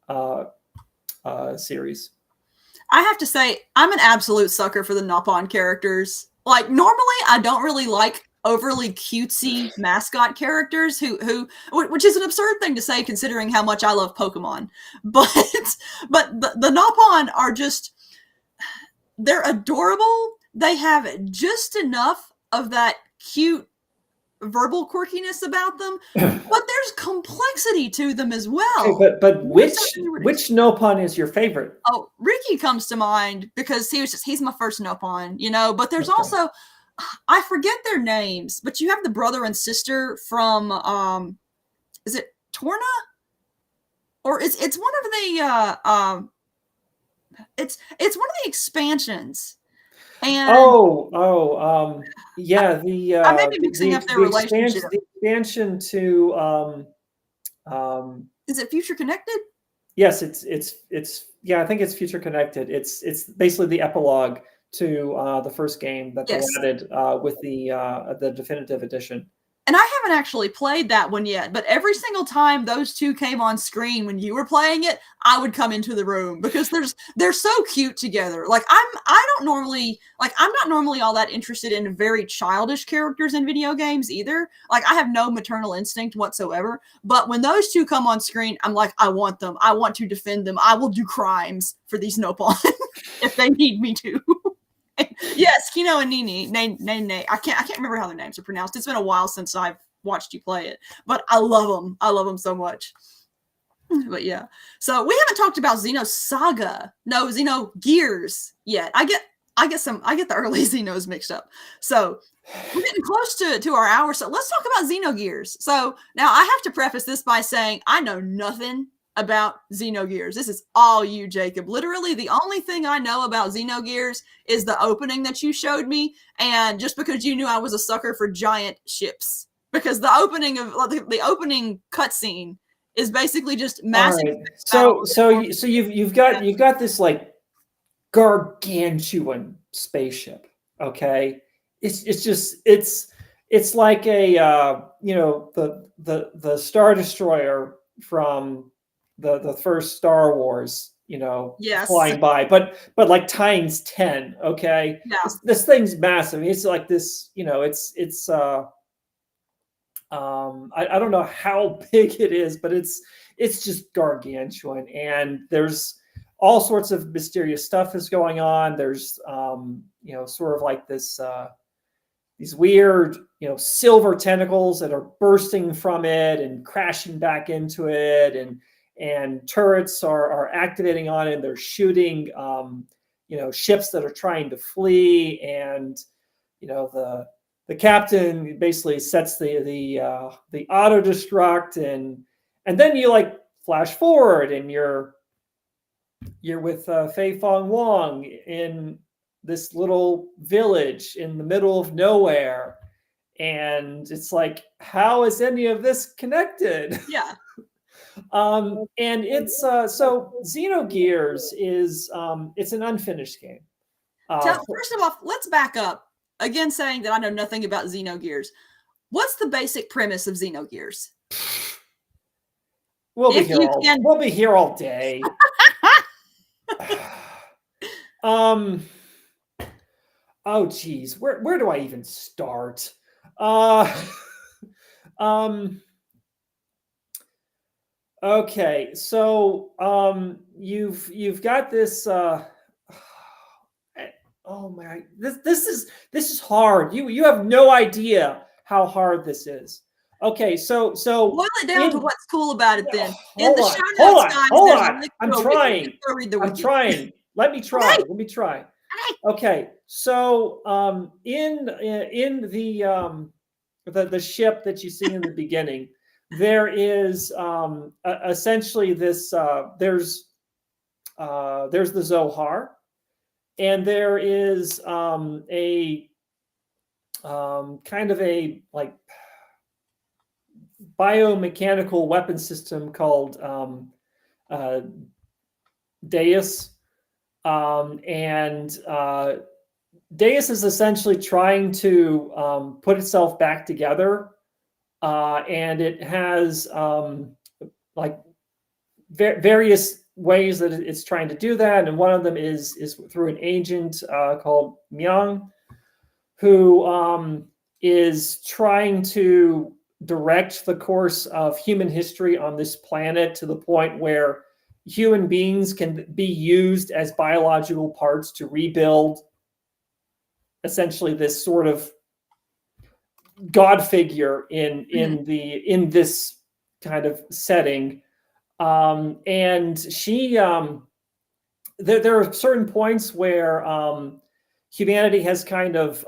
series. I have to say, I'm an absolute sucker for the Nopon characters. Like, normally I don't really like overly cutesy mascot characters which is an absurd thing to say considering how much I love Pokemon. But the Nopon are just, they're adorable. They have just enough of that cute verbal quirkiness about them, but there's complexity to them as well. Okay, but which Nopon is your favorite? Oh, Ricky comes to mind because he's my first Nopon, but there's also, I forget their names, but you have the brother and sister from is it Torna? Or it's one of the it's one of the expansions. And yeah, the I may be mixing up their relationship. The expansion to is it Future Connected? Yes, it's yeah, I think it's Future Connected. It's basically the epilogue to the first game that they added with the definitive edition. And I haven't actually played that one yet, but every single time those two came on screen when you were playing it, I would come into the room because they're so cute together. Like I'm not normally all that interested in very childish characters in video games either. Like I have no maternal instinct whatsoever, but when those two come on screen, I'm like, I want them. I want to defend them. I will do crimes for these Nopon if they need me to. Yes, Kino and Nini. Nay. I can't remember how their names are pronounced. It's been a while since I've watched you play it, but I love them. I love them so much. But yeah, so we haven't talked about Xenosaga, no Xenogears yet. I get the early Xenos mixed up. So we're getting close to our hour. So let's talk about Xenogears. So now I have to preface this by saying I know nothing about Xenogears. This is all you, Jacob. Literally, the only thing I know about Xenogears is the opening that you showed me, and just because you knew I was a sucker for giant ships, because the opening cutscene is basically just massive. Right. So you've got this like gargantuan spaceship. Okay, it's like a the Star Destroyer from the first Star Wars, Yes. flying by, but like times 10. Okay. Yeah. This thing's massive. It's like this, it's I don't know how big it is, but it's just gargantuan, and there's all sorts of mysterious stuff is going on. There's sort of like this these weird silver tentacles that are bursting from it and crashing back into it, and turrets are activating on it, and they're shooting ships that are trying to flee, and the captain basically sets the auto destruct, and then you like flash forward, and you're with Fei Fong Wong in this little village in the middle of nowhere, and it's like, how is any of this connected? Yeah. And it's so Xenogears is it's an unfinished game. First of all, let's back up. Again, saying that I know nothing about Xenogears. What's the basic premise of Xenogears? We'll be here all day. Oh geez, where do I even start? Okay, so you've got this oh my, this is hard. You have no idea how hard this is. Okay, so boil it down to what's cool about it then. Hold on. I'm trying. I'm trying. Let me try. Okay. Let me try. Okay, so in the ship that you see in the beginning, there is essentially this. There's the Zohar, and there is a kind of a like biomechanical weapon system called Deus. And Deus is essentially trying to put itself back together, and it has like various ways that it's trying to do that, and one of them is through an agent called Myung, who is trying to direct the course of human history on this planet to the point where human beings can be used as biological parts to rebuild essentially this sort of god figure in this kind of setting. And she there are certain points where humanity has kind of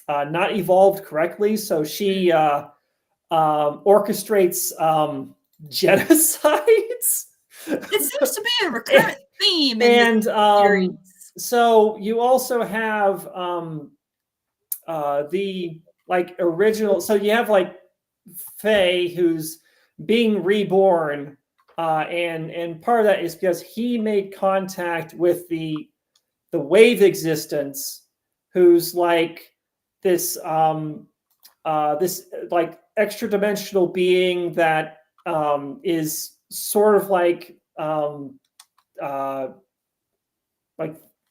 not evolved correctly, so she orchestrates genocides. It seems to be a recurrent theme. And so you also have the like original. So you have like Faye, who's being reborn, and part of that is because he made contact with the wave existence, who's like this this like extra dimensional being that is sort of like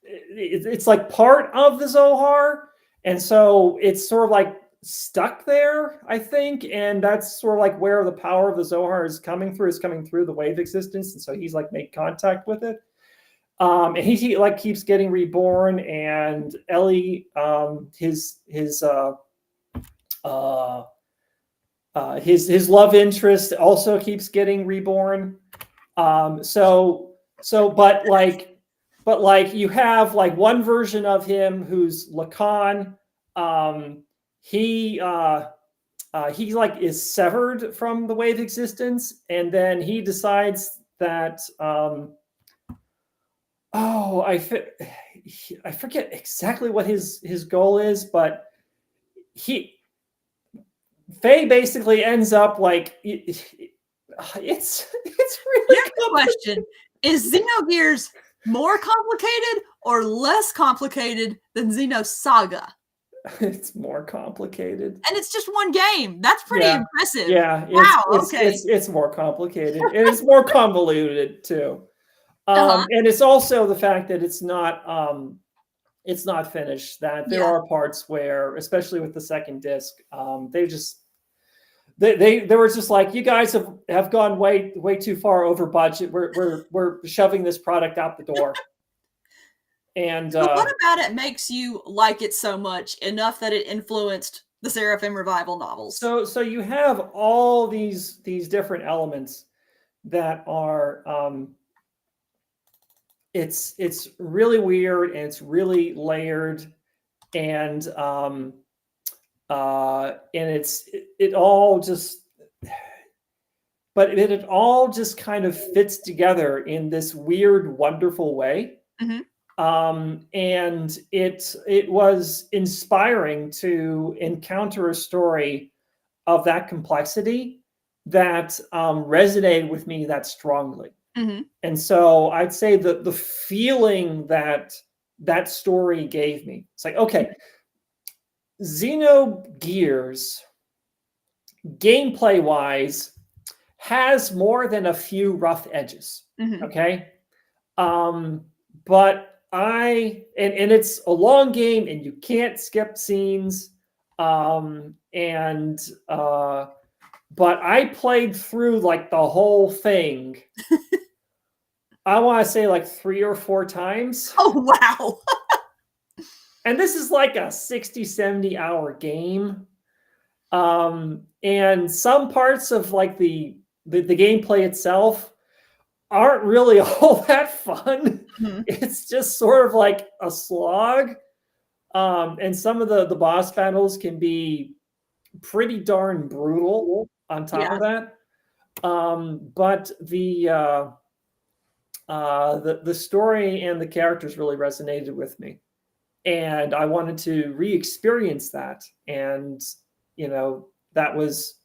it's like part of the Zohar, and so it's sort of like stuck there, I think, and that's sort of like where the power of the Zohar is coming through the wave existence, and so he's like made contact with it, and he like keeps getting reborn, and Ellie, his love interest also keeps getting reborn. But you have like one version of him who's Lacan. He like is severed from the wave existence, and then he decides that I forget exactly what his goal is, but Faye basically ends up like it's really. Here's the question: is Xenogears more complicated or less complicated than Xenosaga? It's more complicated, and it's just one game. That's pretty impressive. Yeah. Wow. It's more complicated, and it's more convoluted too. And it's also the fact that it's not finished. That there are parts where, especially with the second disc, they were just like, you guys have gone way too far over budget. We're shoving this product out the door. And but what about it makes you like it so much enough that it influenced the Seraphim Revival novels? So you have all these different elements that are it's really weird, and it's really layered, and it all just kind of fits together in this weird, wonderful way. And it was inspiring to encounter a story of that complexity that resonated with me that strongly. And so I'd say that the feeling that story gave me, it's like, okay, Xenogears, gameplay wise, has more than a few rough edges. Okay. But and it's a long game, and you can't skip scenes. But I played through like the whole thing. I want to say like 3 or 4 times. Oh, wow. And this is like a 60, 70 hour game. And some parts of like the gameplay itself aren't really all that fun. It's just sort of like a slog. And some of the boss battles can be pretty darn brutal on top of that. But the story and the characters really resonated with me, and I wanted to re-experience that. And that was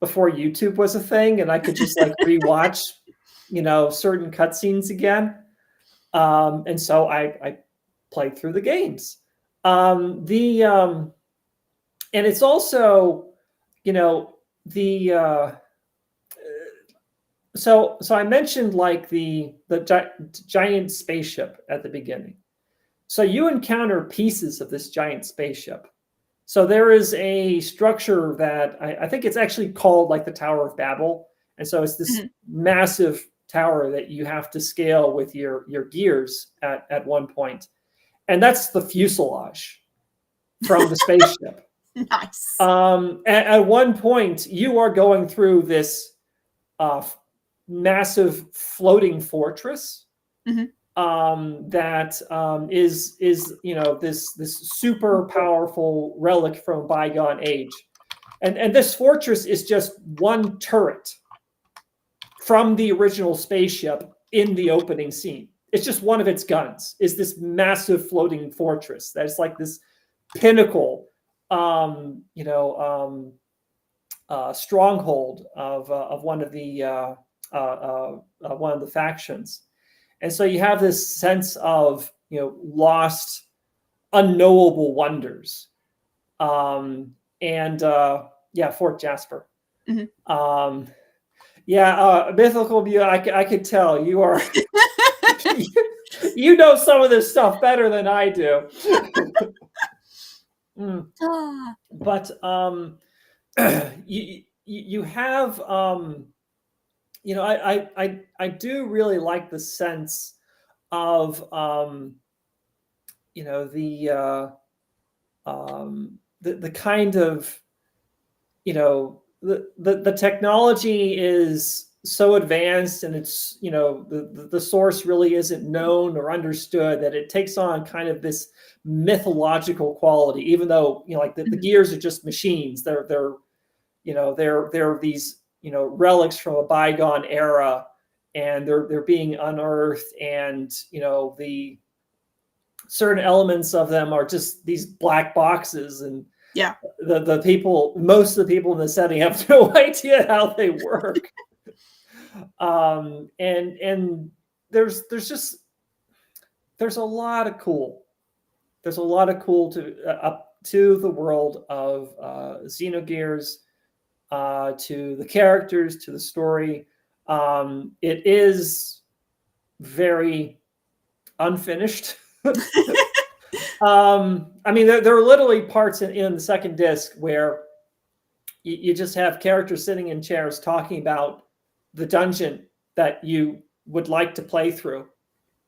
before YouTube was a thing, and I could just like rewatch certain cutscenes again. And so I played through the games. And it's also so I mentioned like the giant spaceship at the beginning. So you encounter pieces of this giant spaceship. So there is a structure that I think it's actually called like the Tower of Babel. And so it's this massive tower that you have to scale with your gears at one point. And that's the fuselage from the spaceship. Nice. At one point, you are going through this massive floating fortress that is this super powerful relic from a bygone age, and this fortress is just one turret from the original spaceship in the opening scene. It's just one of its guns is this massive floating fortress that is like this pinnacle stronghold of one of the factions. And so you have this sense of lost, unknowable wonders. Fort Jasper. Mythical View. I could tell you are you know some of this stuff better than I do. But you have I do really like the sense of the kind of the technology is so advanced, and it's the source really isn't known or understood, that it takes on kind of this mythological quality, even though the gears are just machines. They're these relics from a bygone era, and they're being unearthed, and the certain elements of them are just these black boxes, and the people, most of the people in the setting have no idea how they work. And there's a lot of cool to up to the world of Xenogears, to the characters, to the story. It is very unfinished. I mean, there are literally parts in the second disc where you just have characters sitting in chairs talking about the dungeon that you would like to play through,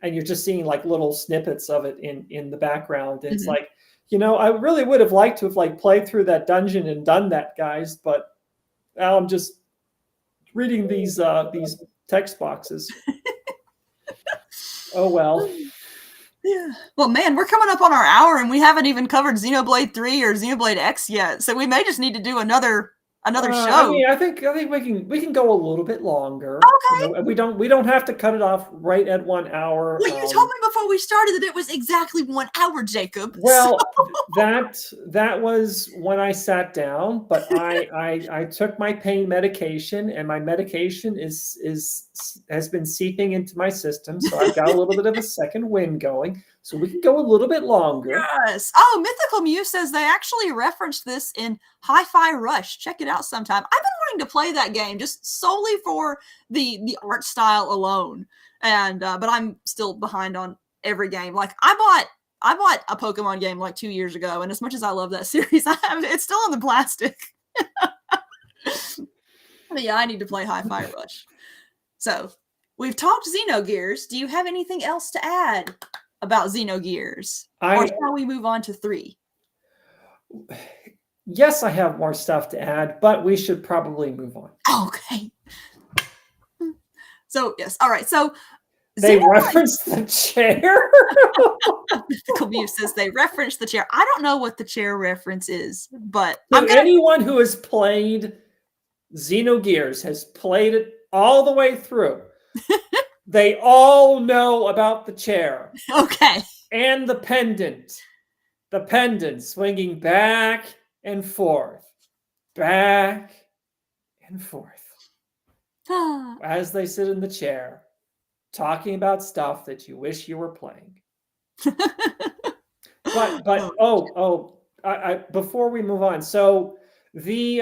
and you're just seeing like little snippets of it in the background. And it's like, I really would have liked to have like played through that dungeon and done that, guys, but now I'm just reading these text boxes. Oh well. Yeah. Well, man, we're coming up on our hour, and we haven't even covered Xenoblade 3 or Xenoblade X yet. So we may just need to do another show. I mean, I think we can go a little bit longer. Okay. We don't have to cut it off right at 1 hour. Well, you told me before we started that it was exactly 1 hour, Jacob. Well, that was when I sat down, but I took my pain medication, and my medication has been seeping into my system, so I've got a little bit of a second wind going, so we can go a little bit longer. Yes. Oh, Mythical Muse says they actually referenced this in Hi-Fi Rush. Check it out sometime. I've been wanting to play that game just solely for the art style alone, and but I'm still behind on every game. Like I bought a Pokemon game like 2 years ago, and as much as I love that series, it's still in the plastic. But yeah, I need to play Hi-Fi Rush. So we've talked Xenogears. Do you have anything else to add about Xenogears? Or shall we move on to 3? Yes, I have more stuff to add, but we should probably move on. Okay. So, yes. All right. So they referenced the chair. Mythical Muse says they referenced the chair. I don't know what the chair reference is, but anyone who has played Xenogears has played it all the way through. They all know about the chair. Okay. And the pendant swinging back and forth as they sit in the chair, talking about stuff that you wish you were playing. but before we move on, so the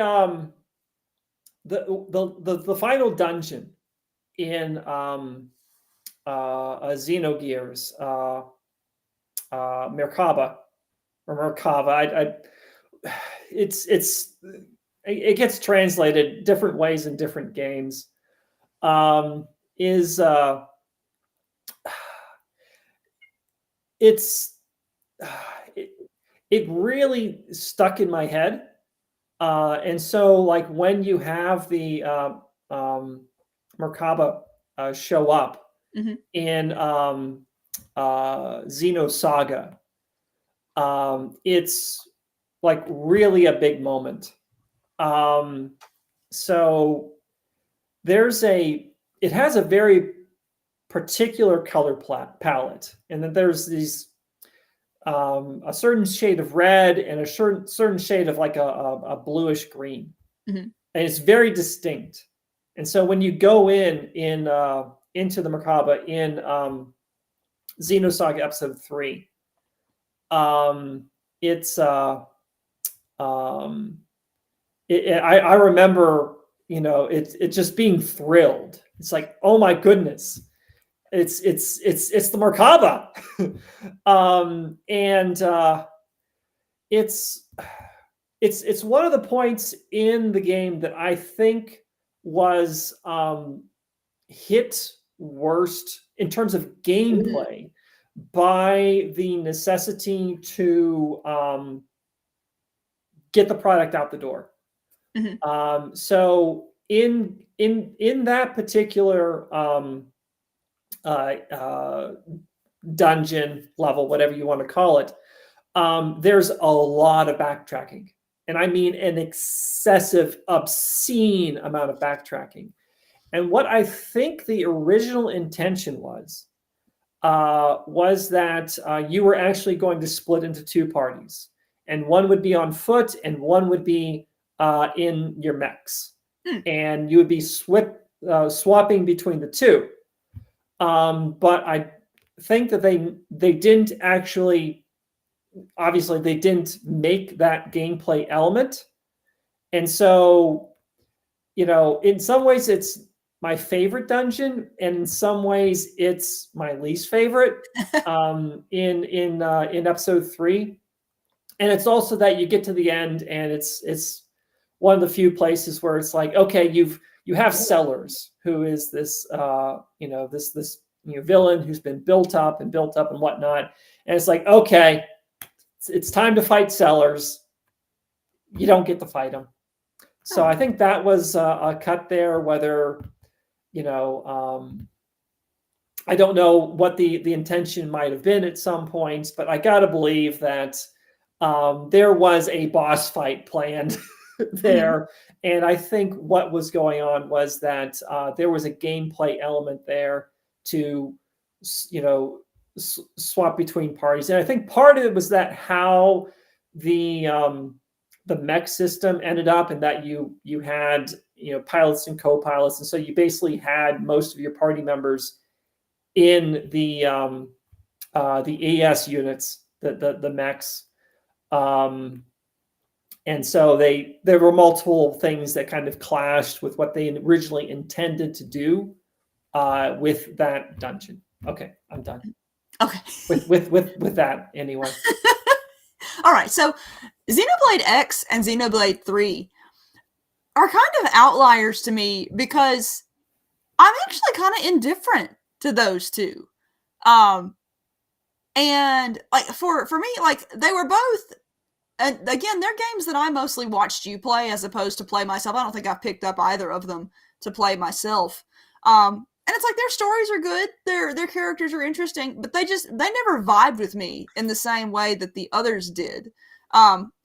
final dungeon in Xenogears, Merkaba, it gets translated different ways in different games. It really stuck in my head, and so like when you have the Merkaba show up in Xenosaga, it's like really a big moment. So it has a very particular color palette, and then there's these a certain shade of red and a certain shade of like a bluish green, and it's very distinct. And so when you go into the Merkaba in Xenosaga Episode 3, I remember, it just being thrilled. It's like, oh my goodness, it's the Merkaba, and it's one of the points in the game that I think was hit worst in terms of gameplay by the necessity to get the product out the door. So in that particular dungeon level, whatever you want to call it, there's a lot of backtracking, and I mean an excessive, obscene amount of backtracking. And what I think the original intention was that you were actually going to split into 2 parties, and one would be on foot and one would be in your mechs, and you would be swapping between the 2. But I think that they didn't actually, obviously they didn't make that gameplay element. And so, in some ways my favorite dungeon, and in some ways it's my least favorite in episode 3. And it's also that you get to the end and it's one of the few places where it's like, okay, you have Sellers, who is this this villain who's been built up and whatnot, and it's like, okay, it's time to fight Sellers. You don't get to fight him. So I think that was a cut there. Whether I don't know what the intention might have been at some points, but I gotta believe that there was a boss fight planned there. And I think what was going on was that there was a gameplay element there to, swap between parties. And I think part of it was that how the mech system ended up, and that you had pilots and co-pilots, and so you basically had most of your party members in the ES units, the mechs. And so there were multiple things that kind of clashed with what they originally intended to do with that dungeon. Okay, I'm done. Okay. With that anyway. All right, so Xenoblade X and Xenoblade 3 are kind of outliers to me because I'm actually kind of indifferent to those two. And like for me, like they were both, and again, they're games that I mostly watched you play as opposed to play myself. I don't think I've picked up either of them to play myself. And it's like their stories are good, their characters are interesting, but they never vibed with me in the same way that the others did.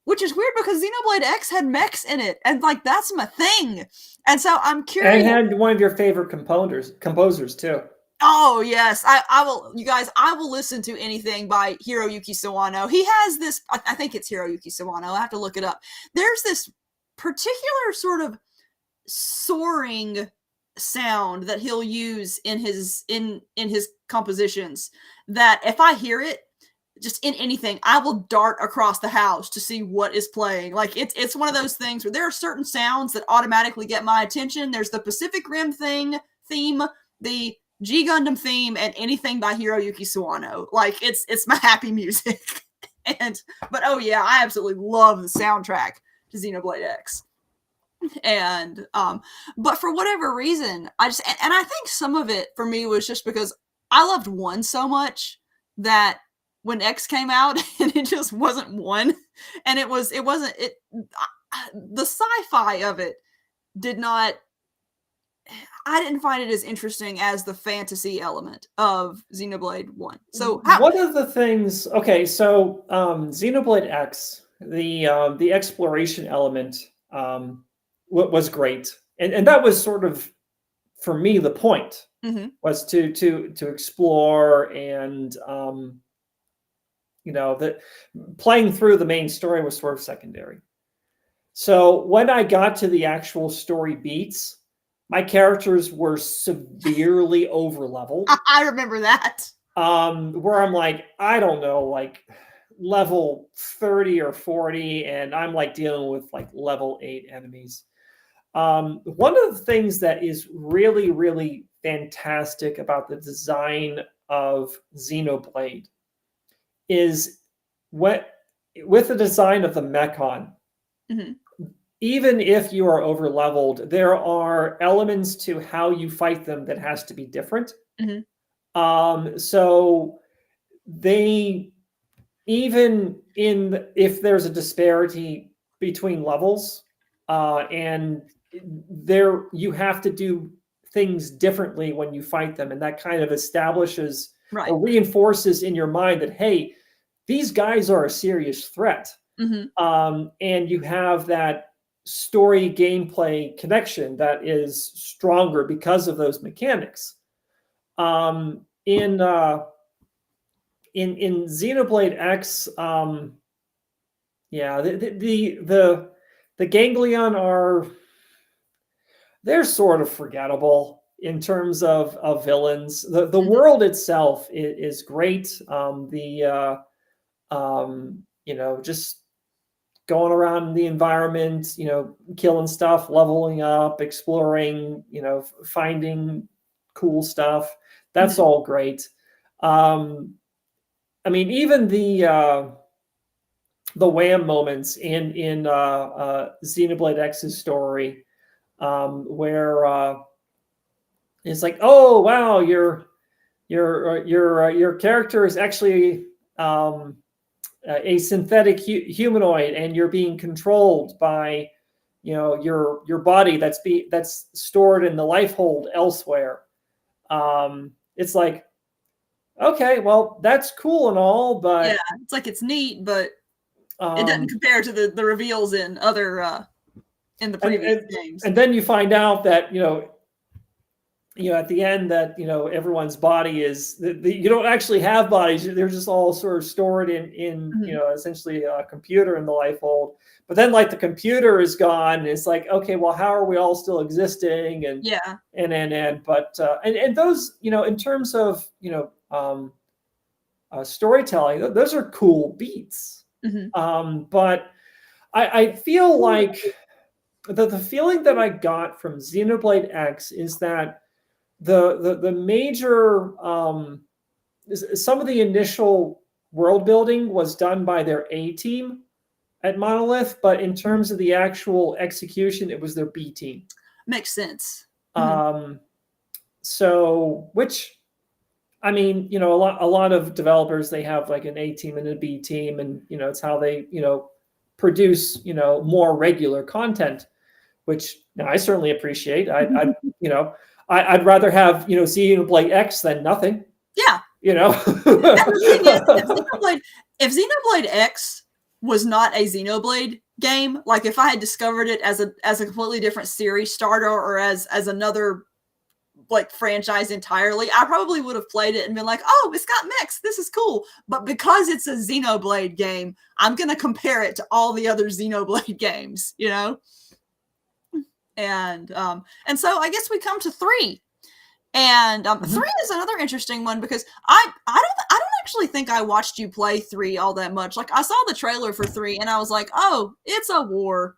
Which is weird because Xenoblade X had mechs in it, and like that's my thing. And so I'm curious. And had one of your favorite composers too. Oh yes, I will. You guys, I will listen to anything by Hiroyuki Sawano. He has this. I think it's Hiroyuki Sawano. I have to look it up. There's this particular sort of soaring sound that he'll use in his compositions. That if I hear it, just in anything, I will dart across the house to see what is playing. Like it's one of those things where there are certain sounds that automatically get my attention. There's the Pacific Rim theme, the G Gundam theme, and anything by Hiroyuki Sawano. Like it's my happy music. But oh yeah, I absolutely love the soundtrack to Xenoblade X. And but for whatever reason, I think some of it for me was just because I loved 1 so much that when X came out and it just wasn't 1, and the sci-fi of it I didn't find it as interesting as the fantasy element of Xenoblade 1. So one of the things, okay, so Xenoblade X, the exploration element was great, and that was sort of, for me, the point was to explore, and that playing through the main story was sort of secondary. So when I got to the actual story beats, my characters were severely over-leveled. I remember that. Where I'm like, I don't know, like level 30 or 40, and I'm like dealing with like level 8 enemies. One of the things that is really, really fantastic about the design of Xenoblade is with the design of the Mechon. Even if you are over leveled, there are elements to how you fight them that has to be different. So they, even if there's a disparity between levels, and there you have to do things differently when you fight them, and that kind of establishes or reinforces in your mind that, hey, these guys are a serious threat. And you have that story gameplay connection that is stronger because of those mechanics. In Xenoblade X, the ganglion they're sort of forgettable in terms of villains. The world itself is great. Just going around the environment, killing stuff, leveling up, exploring, finding cool stuff. That's all great. I mean, even the wham moments in Xenoblade X's story, where it's like, oh wow, your character is actually a synthetic humanoid, and you're being controlled by your body that's stored in the life hold elsewhere. It's like, okay, well, that's cool and all, but yeah, it's like it's neat, but it doesn't compare to the reveals in other in the previous games. And then you find out that at the end that everyone's body is you don't actually have bodies; they're just all sort of stored in essentially a computer in the life hold. But then, like, the computer is gone, and it's like, okay, well, how are we all still existing? And but those, in terms of storytelling, those are cool beats. But I feel like the feeling that I got from Xenoblade X is that the major some of the initial world building was done by their A team at Monolith, but in terms of the actual execution, it was their B team. Makes sense. So, which, I mean, a lot of developers, they have like an A team and a B team, and it's how they produce more regular content, which I certainly appreciate. I'd rather have Xenoblade X than nothing. Yeah. If Xenoblade X was not a Xenoblade game, like if I had discovered it as a completely different series starter or as another like franchise entirely, I probably would have played it and been like, oh, it's got mechs, this is cool. But because it's a Xenoblade game, I'm gonna compare it to all the other Xenoblade games, and so I guess we come to 3. And 3 is another interesting one because I don't actually think I watched you play 3 all that much. Like, I saw the trailer for 3 and I was like, oh, it's a war.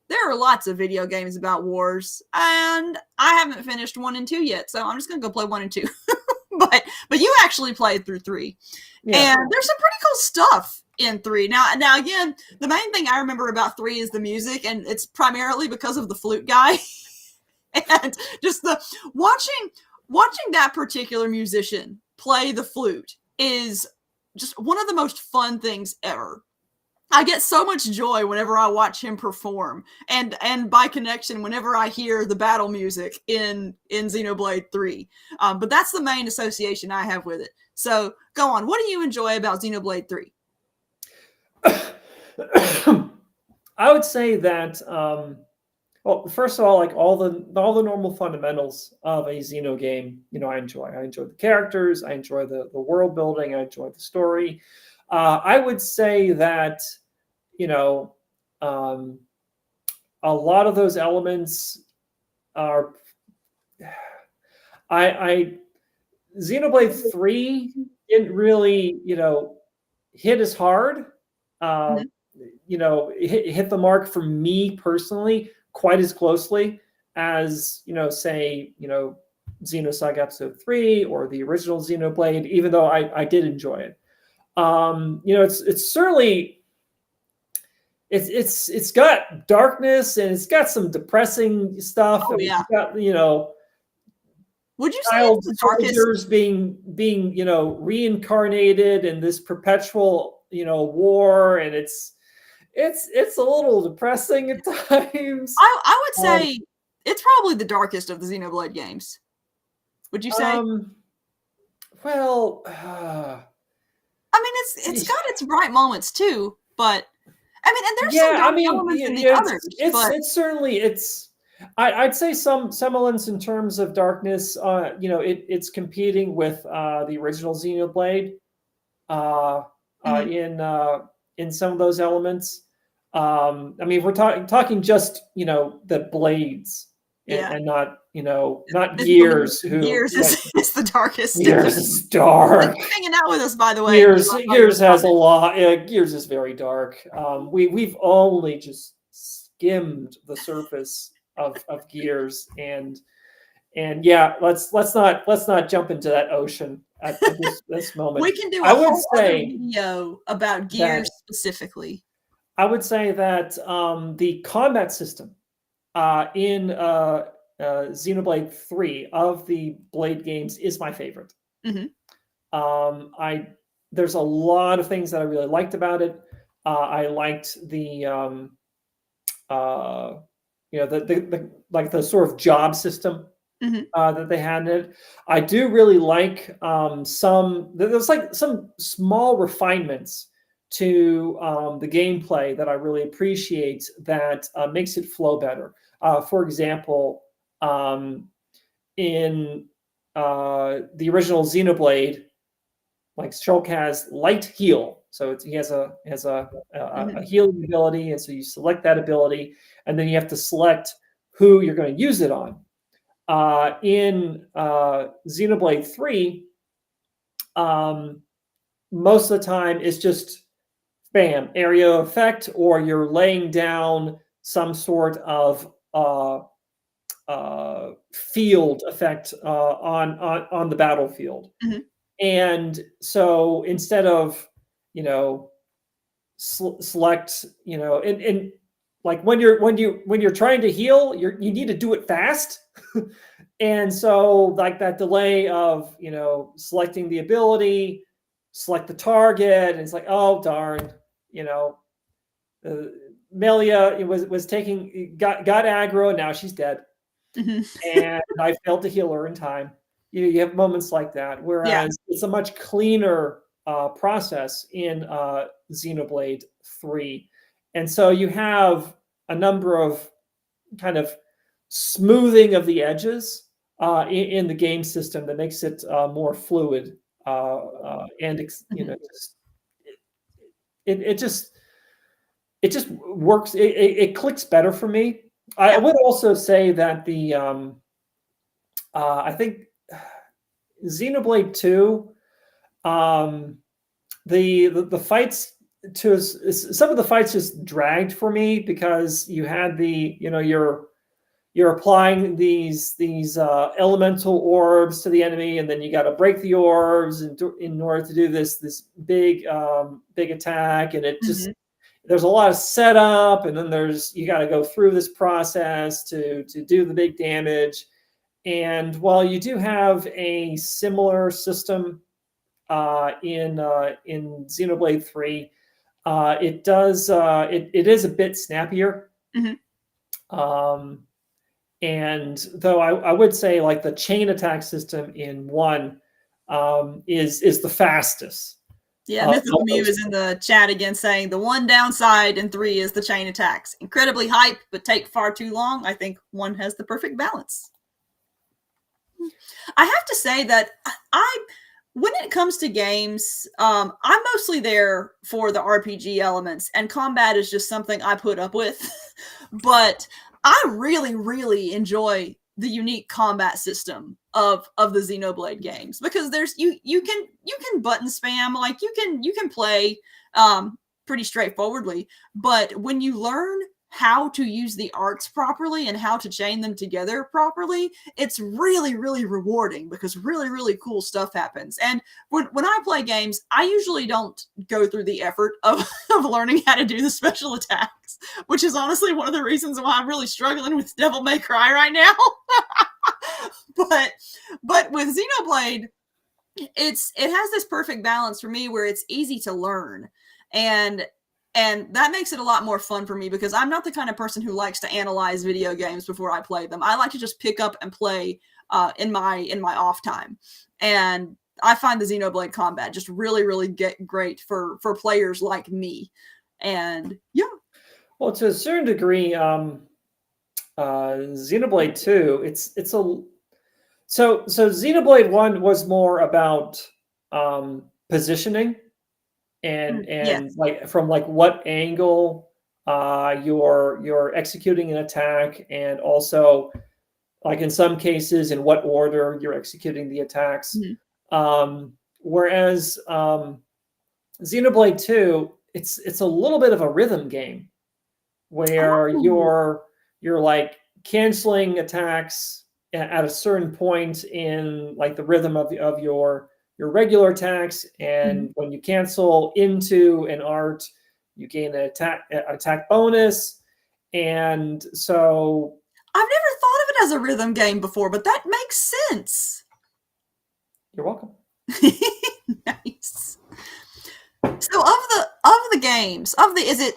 There are lots of video games about wars, and I haven't finished 1 and 2 yet, so I'm just gonna go play 1 and 2. but you actually played through 3, and there's some pretty cool stuff in 3. Now again, the main thing I remember about 3 is the music, and it's primarily because of the flute guy, and just the watching that particular musician play the flute is just one of the most fun things ever. I get so much joy whenever I watch him perform, and by connection, whenever I hear the battle music in Xenoblade 3. But that's the main association I have with it. So go on. What do you enjoy about Xenoblade 3? I would say that, well, first of all, like all the normal fundamentals of a Xeno game, I enjoy. I enjoy the characters. I enjoy the world building. I enjoy the story. I would say that, a lot of those elements are. Xenoblade 3 didn't really, hit as hard. Hit the mark for me personally quite as closely as, say, Xenosaga Episode 3 or the original Xenoblade, even though I did enjoy it. It's certainly it's got darkness and it's got some depressing stuff. Oh, yeah. It's got, would you say it's the soldiers being reincarnated in this perpetual war, and it's a little depressing at times. I would say it's probably the darkest of the Xenoblade games. Would you say? Well, I mean, it's got its bright moments too, but I mean, and there's some dark elements in the others. It's certainly I'd say some elements in terms of darkness. It's competing with the original Xenoblade in some of those elements. I mean, we're talking just the blades and not not Gears. Gears is It's the darkest. Gears is dark. Thanks for hanging out with us, by the way. Gears has a lot. Gears is very dark. We've only just skimmed the surface of Gears, and yeah, let's not jump into that ocean at this moment. We can do a whole other video about Gears specifically. I would say that the combat system in Xenoblade 3 of the Blade games is my favorite. There's a lot of things that I really liked about it. I liked the the sort of job system that they had in it. I do really like there's like some small refinements to the gameplay that I really appreciate that makes it flow better. For example, in the original Xenoblade, like Shulk has light heal, so he has a healing ability, and so you select that ability, and then you have to select who you're going to use it on. In Xenoblade 3, most of the time it's just bam, area effect, or you're laying down some sort of field effect on the battlefield. And so instead of select and like when you're trying to heal, you need to do it fast. And so like that delay of selecting the ability, select the target, and it's like, oh darn, Melia was got aggro, and now she's dead. And I failed to heal her in time. You have moments like that, whereas it's a much cleaner process in Xenoblade 3. And so you have a number of kind of smoothing of the edges in the game system that makes it more fluid. And it just works. It clicks better for me. I would also say that I think Xenoblade 2, the fights some of the fights just dragged for me, because you had you're applying these elemental orbs to the enemy, and then you got to break the orbs in order to do this big attack, and it just there's a lot of setup, and then you got to go through this process to do the big damage. And while you do have a similar system in Xenoblade 3, it is a bit snappier. And though I would say like the chain attack system in 1 is the fastest. Yeah, Mythical Mew is in the chat again saying the one downside in 3 is the chain attacks. Incredibly hype, but take far too long. I think 1 has the perfect balance. I have to say that when it comes to games, I'm mostly there for the RPG elements, and combat is just something I put up with. But I really, really enjoy the unique combat system of the Xenoblade games, because you can button spam, like you can play pretty straightforwardly, but when you learn how to use the arts properly and how to chain them together properly, it's really, really rewarding, because really, really cool stuff happens. And when I play games, I usually don't go through the effort of learning how to do the special attacks, which is honestly one of the reasons why I'm really struggling with Devil May Cry right now. But with Xenoblade, it has this perfect balance for me where it's easy to learn, and that makes it a lot more fun for me, because I'm not the kind of person who likes to analyze video games before I play them. I like to just pick up and play in my off time. And I find the Xenoblade combat just really, really great for players like me. And yeah. Well, to a certain degree, Xenoblade 2, so Xenoblade 1 was more about positioning. And yes, like from like what angle you're executing an attack, and also like in some cases, in what order you're executing the attacks. Whereas Xenoblade 2, it's a little bit of a rhythm game where you're like canceling attacks at a certain point in like the rhythm of your regular attacks, and when you cancel into an art, you gain an attack bonus. And so I've never thought of it as a rhythm game before, but that makes sense. You're welcome. Nice. So of the games, is it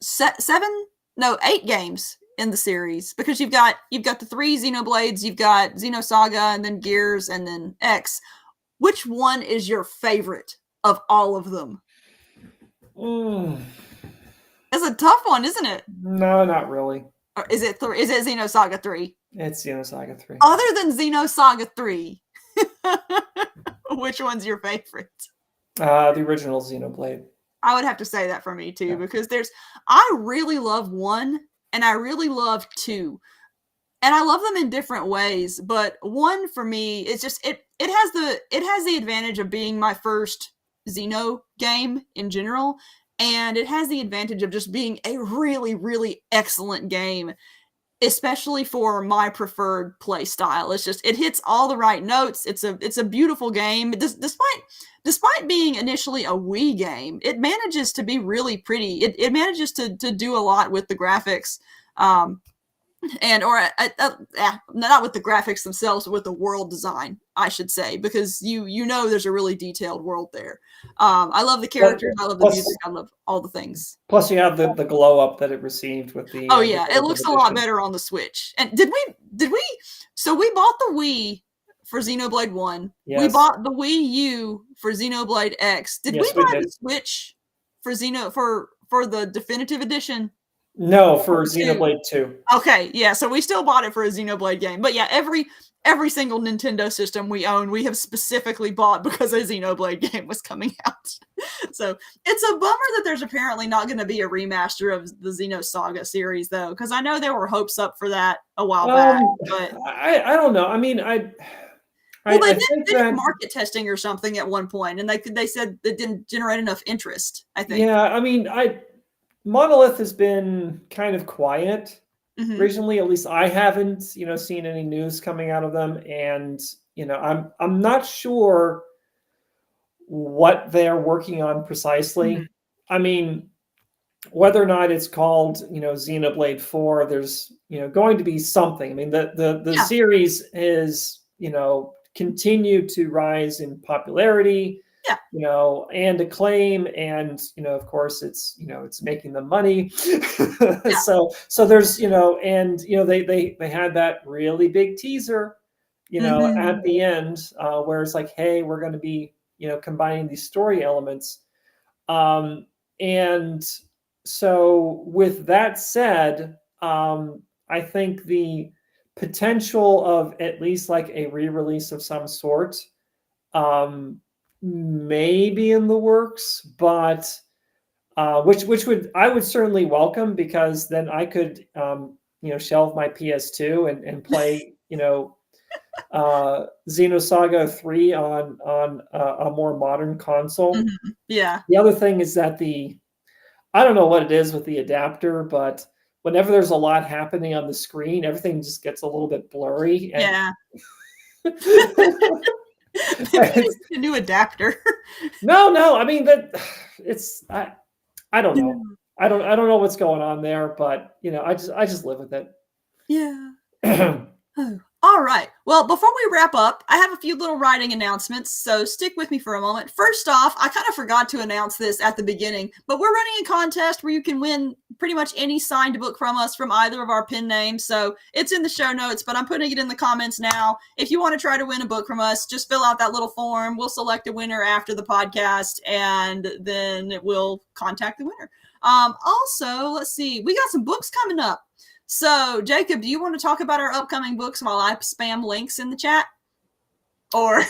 7? No, 8 games in the series, because you've got the 3 Xenoblades, you've got Xenosaga, and then Gears, and then X. Which one is your favorite of all of them? It's a tough one, isn't it? No, not really. Or is it Xenosaga 3? It's Xenosaga 3. Other than Xenosaga 3, which one's your favorite? The original Xenoblade. I would have to say that for me too, because I really love 1 and I really love 2. And I love them in different ways, but 1 for me, it's just it has the advantage of being my first Xeno game in general, and it has the advantage of just being a really, really excellent game, especially for my preferred play style. It's just, it hits all the right notes. It's a beautiful game. Despite being initially a Wii game, it manages to be really pretty. It manages to do a lot with the graphics, not with the graphics themselves, but with the world design, I should say, because you know there's a really detailed world there. I love the characters, I love the music, I love all the things. Plus, you have the glow up that it received with the. It looks a lot better on the Switch. And did we? So we bought the Wii for Xenoblade 1. Yes. We bought the Wii U for Xenoblade X. Did we buy the Switch for for the definitive edition? No, for Xenoblade 2. Okay, yeah, so we still bought it for a Xenoblade game. But yeah, every single Nintendo system we own, we have specifically bought because a Xenoblade game was coming out. So it's a bummer that there's apparently not going to be a remaster of the Xenosaga series, though, because I know there were hopes up for that a while back. But I don't know. I mean, they did market testing or something at one point, and they said it didn't generate enough interest, I think. Yeah, I mean, Monolith has been kind of quiet recently. At least I haven't, seen any news coming out of them, and I'm not sure what they're working on precisely. I mean, whether or not it's called, Xenoblade 4, there's, going to be something. I mean, the series is, continued to rise in popularity. And acclaim, and of course it's it's making them money. So there's they had that really big teaser at the end where it's like, hey, we're going to be combining these story elements, and so with that said, I think the potential of at least like a re-release of some sort may be in the works, but which I would certainly welcome, because then I could shelve my PS2 and play Xenosaga 3 on a more modern console. Yeah. The other thing is that I don't know what it is with the adapter, but whenever there's a lot happening on the screen, everything just gets a little bit blurry. Yeah. It's a new adapter. No. I mean, I don't know. I don't know what's going on there, but I just live with it. Yeah. All right. Well, before we wrap up, I have a few little writing announcements, so stick with me for a moment. First off, I kind of forgot to announce this at the beginning, but we're running a contest where you can win pretty much any signed book from us from either of our pen names. So it's in the show notes, but I'm putting it in the comments now. If you want to try to win a book from us, just fill out that little form. We'll select a winner after the podcast, and then we'll contact the winner. Also, let's see. We got some books coming up. So, Jacob, do you want to talk about our upcoming books while I spam links in the chat? Or,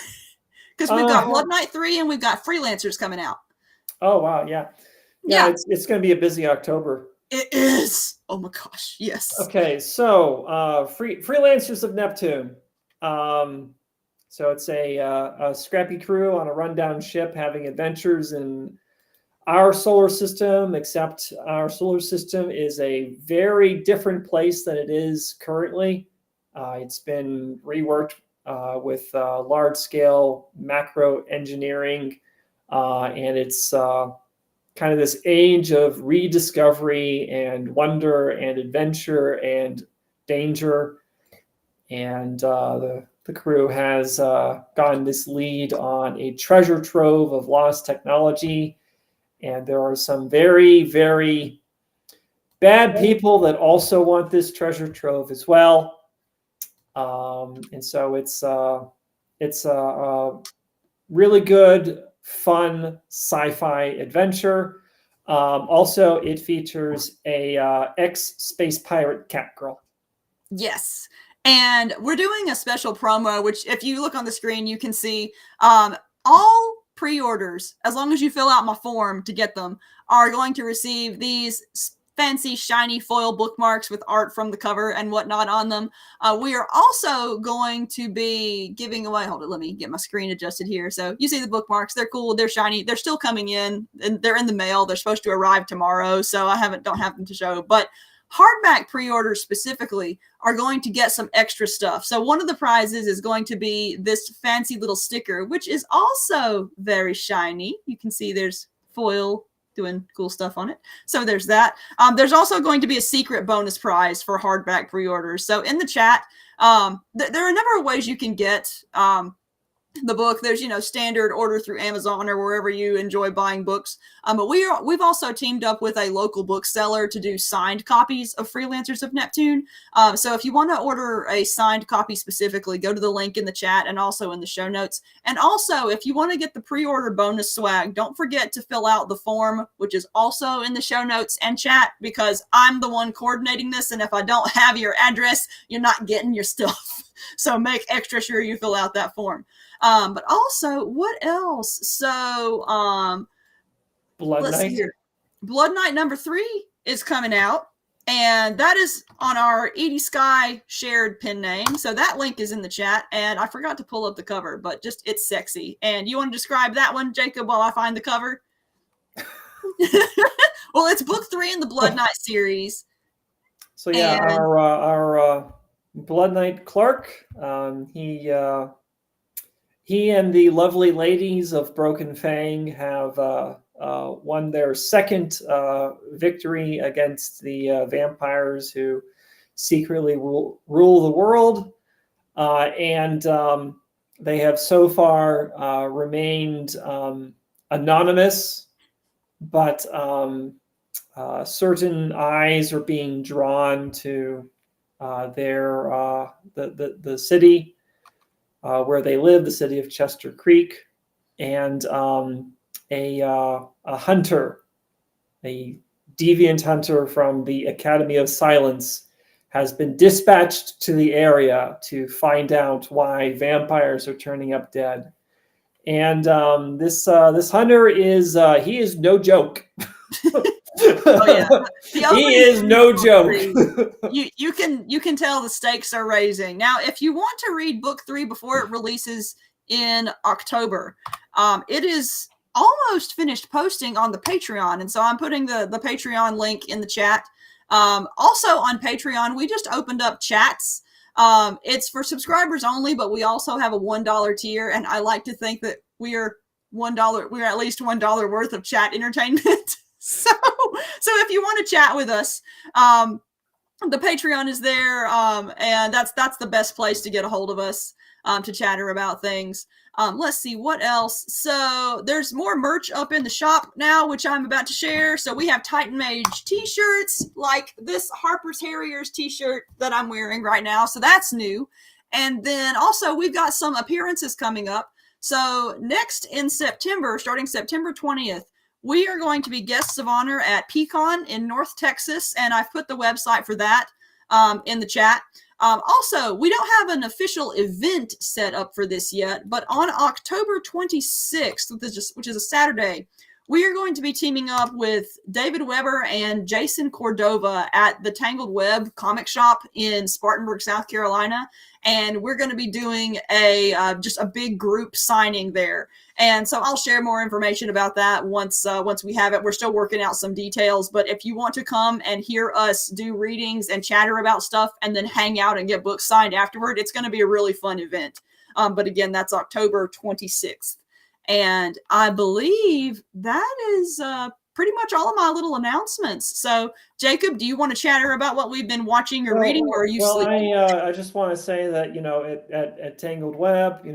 because we've got Blood Knight 3 and we've got Freelancers coming out. Oh, wow. Yeah. It's going to be a busy October. It is. Oh my gosh, yes. Okay, so Freelancers of Neptune. So it's a scrappy crew on a rundown ship having adventures in our solar system, except our solar system is a very different place than it is currently. It's been reworked with large-scale macro engineering, and it's kind of this age of rediscovery and wonder and adventure and danger. And the crew has gotten this lead on a treasure trove of lost technology. And there are some very, very bad people that also want this treasure trove as well. And so it's a really good, fun sci-fi adventure. Also, it features a ex-space pirate cat girl. Yes. And we're doing a special promo, which if you look on the screen, you can see all pre-orders, as long as you fill out my form to get them, are going to receive these fancy shiny foil bookmarks with art from the cover and whatnot on them. We are also going to be giving away, hold on, let me get my screen adjusted here. So you see the bookmarks, they're cool, they're shiny, they're still coming in, and they're in the mail. They're supposed to arrive tomorrow, so I don't have them to show, but hardback pre-orders specifically are going to get some extra stuff. So one of the prizes is going to be this fancy little sticker, which is also very shiny. You can see there's foil doing cool stuff on it. So there's that. There's also going to be a secret bonus prize for hardback pre-orders. So in the chat, there are a number of ways you can get the book. There's, standard order through Amazon or wherever you enjoy buying books. But we've also teamed up with a local bookseller to do signed copies of Freelancers of Neptune. So if you want to order a signed copy specifically, go to the link in the chat and also in the show notes. And also, if you want to get the pre-order bonus swag, don't forget to fill out the form, which is also in the show notes and chat, because I'm the one coordinating this. And if I don't have your address, you're not getting your stuff. So make extra sure you fill out that form. But also, what else? So, Blood let's Knight. see here. Blood Knight number 3 is coming out, and that is on our Edie Skye shared pin name. So that link is in the chat, and I forgot to pull up the cover, but just it's sexy. And you want to describe that one, Jacob, while I find the cover? Well, it's book 3 in the Blood Knight series. So yeah, and our Blood Knight Clark, he and the lovely ladies of Broken Fang have won their second victory against the vampires who secretly rule the world. And they have so far remained anonymous, but certain eyes are being drawn to the city where they live, the city of Chester Creek, and a hunter, a deviant hunter from the Academy of Silence, has been dispatched to the area to find out why vampires are turning up dead. And this hunter is he is no joke. Oh yeah, he is no joke. You can tell the stakes are raising. Now, if you want to read book 3 before it releases in October, it is almost finished posting on the Patreon, and so I'm putting the Patreon link in the chat. Also on Patreon, we just opened up chats. It's for subscribers only, but we also have a $1 tier, and I like to think that we are $1. We're at least $1 worth of chat entertainment. So if you want to chat with us, the Patreon is there, and that's the best place to get a hold of us to chatter about things. Let's see what else. So there's more merch up in the shop now, which I'm about to share. So we have Titan Mage t-shirts, like this Harper's Harriers t-shirt that I'm wearing right now. So that's new. And then also we've got some appearances coming up. So next in September, starting September 20th, we are going to be guests of honor at PCon in North Texas, and I've put the website for that in the chat. Also, we don't have an official event set up for this yet, but on October 26th, which is a Saturday, we are going to be teaming up with David Weber and Jason Cordova at the Tangled Web comic shop in Spartanburg, South Carolina. And we're going to be doing just a big group signing there. And so I'll share more information about that once we have it. We're still working out some details, but if you want to come and hear us do readings and chatter about stuff and then hang out and get books signed afterward, it's going to be a really fun event. But again, that's October 26th. And I believe that is pretty much all of my little announcements. So, Jacob, do you want to chatter about what we've been watching or reading, or are you sleeping? I just want to say that, at Tangled Web,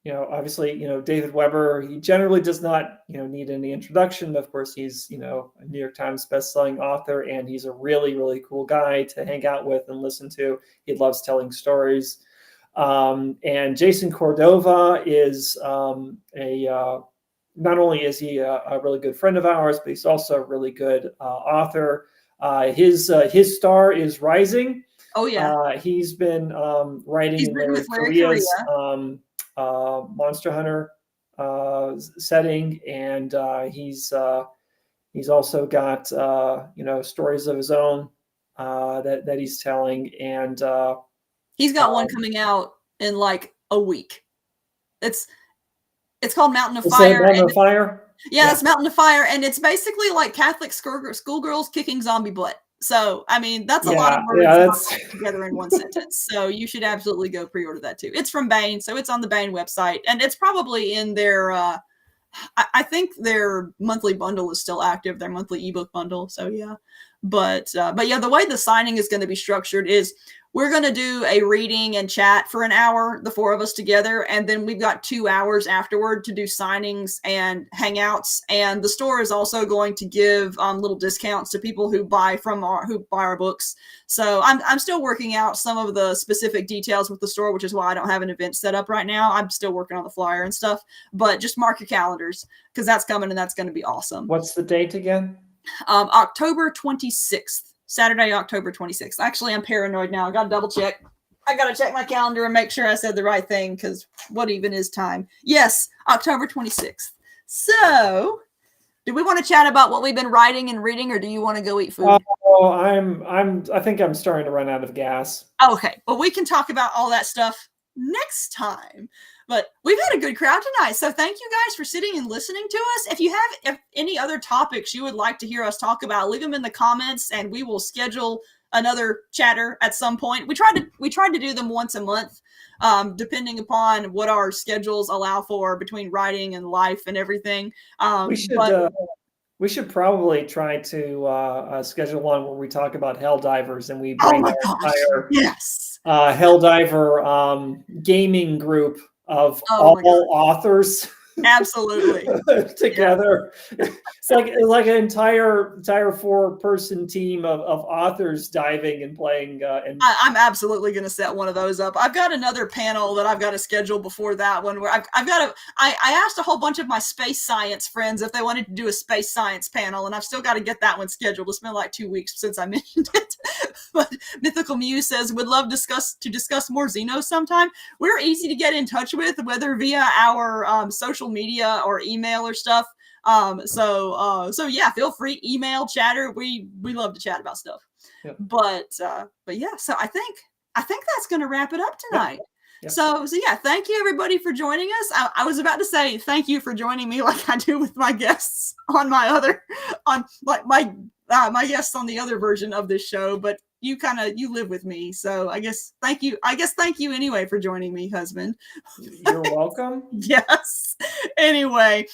obviously, David Weber, he generally does not, need any introduction. Of course, he's, a New York Times bestselling author, and he's a really, really cool guy to hang out with and listen to. He loves telling stories. And Jason Cordova is not only is he a really good friend of ours, but he's also a really good author. His star is rising. Oh yeah, he's been writing in Larry Correia's Monster Hunter setting, and he's also got stories of his own that he's telling, and he's got one coming out in like a week. It's called Mountain of Fire. Mountain of Fire? Yeah, it's Mountain of Fire, and it's basically like Catholic schoolgirls kicking zombie butt. So, I mean, that's a lot of words together in one sentence. So you should absolutely go pre-order that too. It's from Baen, so it's on the Baen website, and it's probably in their I think their monthly bundle is still active, their monthly ebook bundle. So yeah. But yeah, the way the signing is going to be structured is we're going to do a reading and chat for an hour, the four of us together, and then we've got 2 hours afterward to do signings and hangouts. And the store is also going to give little discounts to people who buy our books. So I'm still working out some of the specific details with the store, which is why I don't have an event set up right now. I'm still working on the flyer and stuff, but just mark your calendars because that's coming and that's going to be awesome. What's the date again? October 26th. Saturday, October 26th. Actually, I'm paranoid now. I got to double check. I got to check my calendar and make sure I said the right thing because what even is time? Yes, October 26th. So, do we want to chat about what we've been writing and reading, or do you want to go eat food? I think I'm starting to run out of gas. Okay, well, we can talk about all that stuff next time. But we've had a good crowd tonight, so thank you guys for sitting and listening to us. If you have any other topics you would like to hear us talk about, leave them in the comments, and we will schedule another chatter at some point. We tried to do them once a month, depending upon what our schedules allow for between writing and life and everything. We should probably try to schedule one where we talk about Helldivers and we bring our entire Helldiver gaming group of all authors absolutely together. It's like an entire 4-person team of authors diving and playing. I'm absolutely going to set one of those up. I've got another panel that I've got to schedule before that one where I asked a whole bunch of my space science friends if they wanted to do a space science panel, and I've still got to get that one scheduled. It's been like 2 weeks since I mentioned it. But Mythical Muse says, would love to discuss more Xenos sometime. We're easy to get in touch with, whether via our social media or email or stuff. So yeah, feel free, email, chatter. We love to chat about stuff. Yep. But yeah, so I think that's going to wrap it up tonight. Yep. So yeah, thank you everybody for joining us. I was about to say thank you for joining me like I do with my guests on my guests on the other version of this show, but you live with me, so I guess thank you anyway for joining me, husband. You're welcome. Yes. Anyway,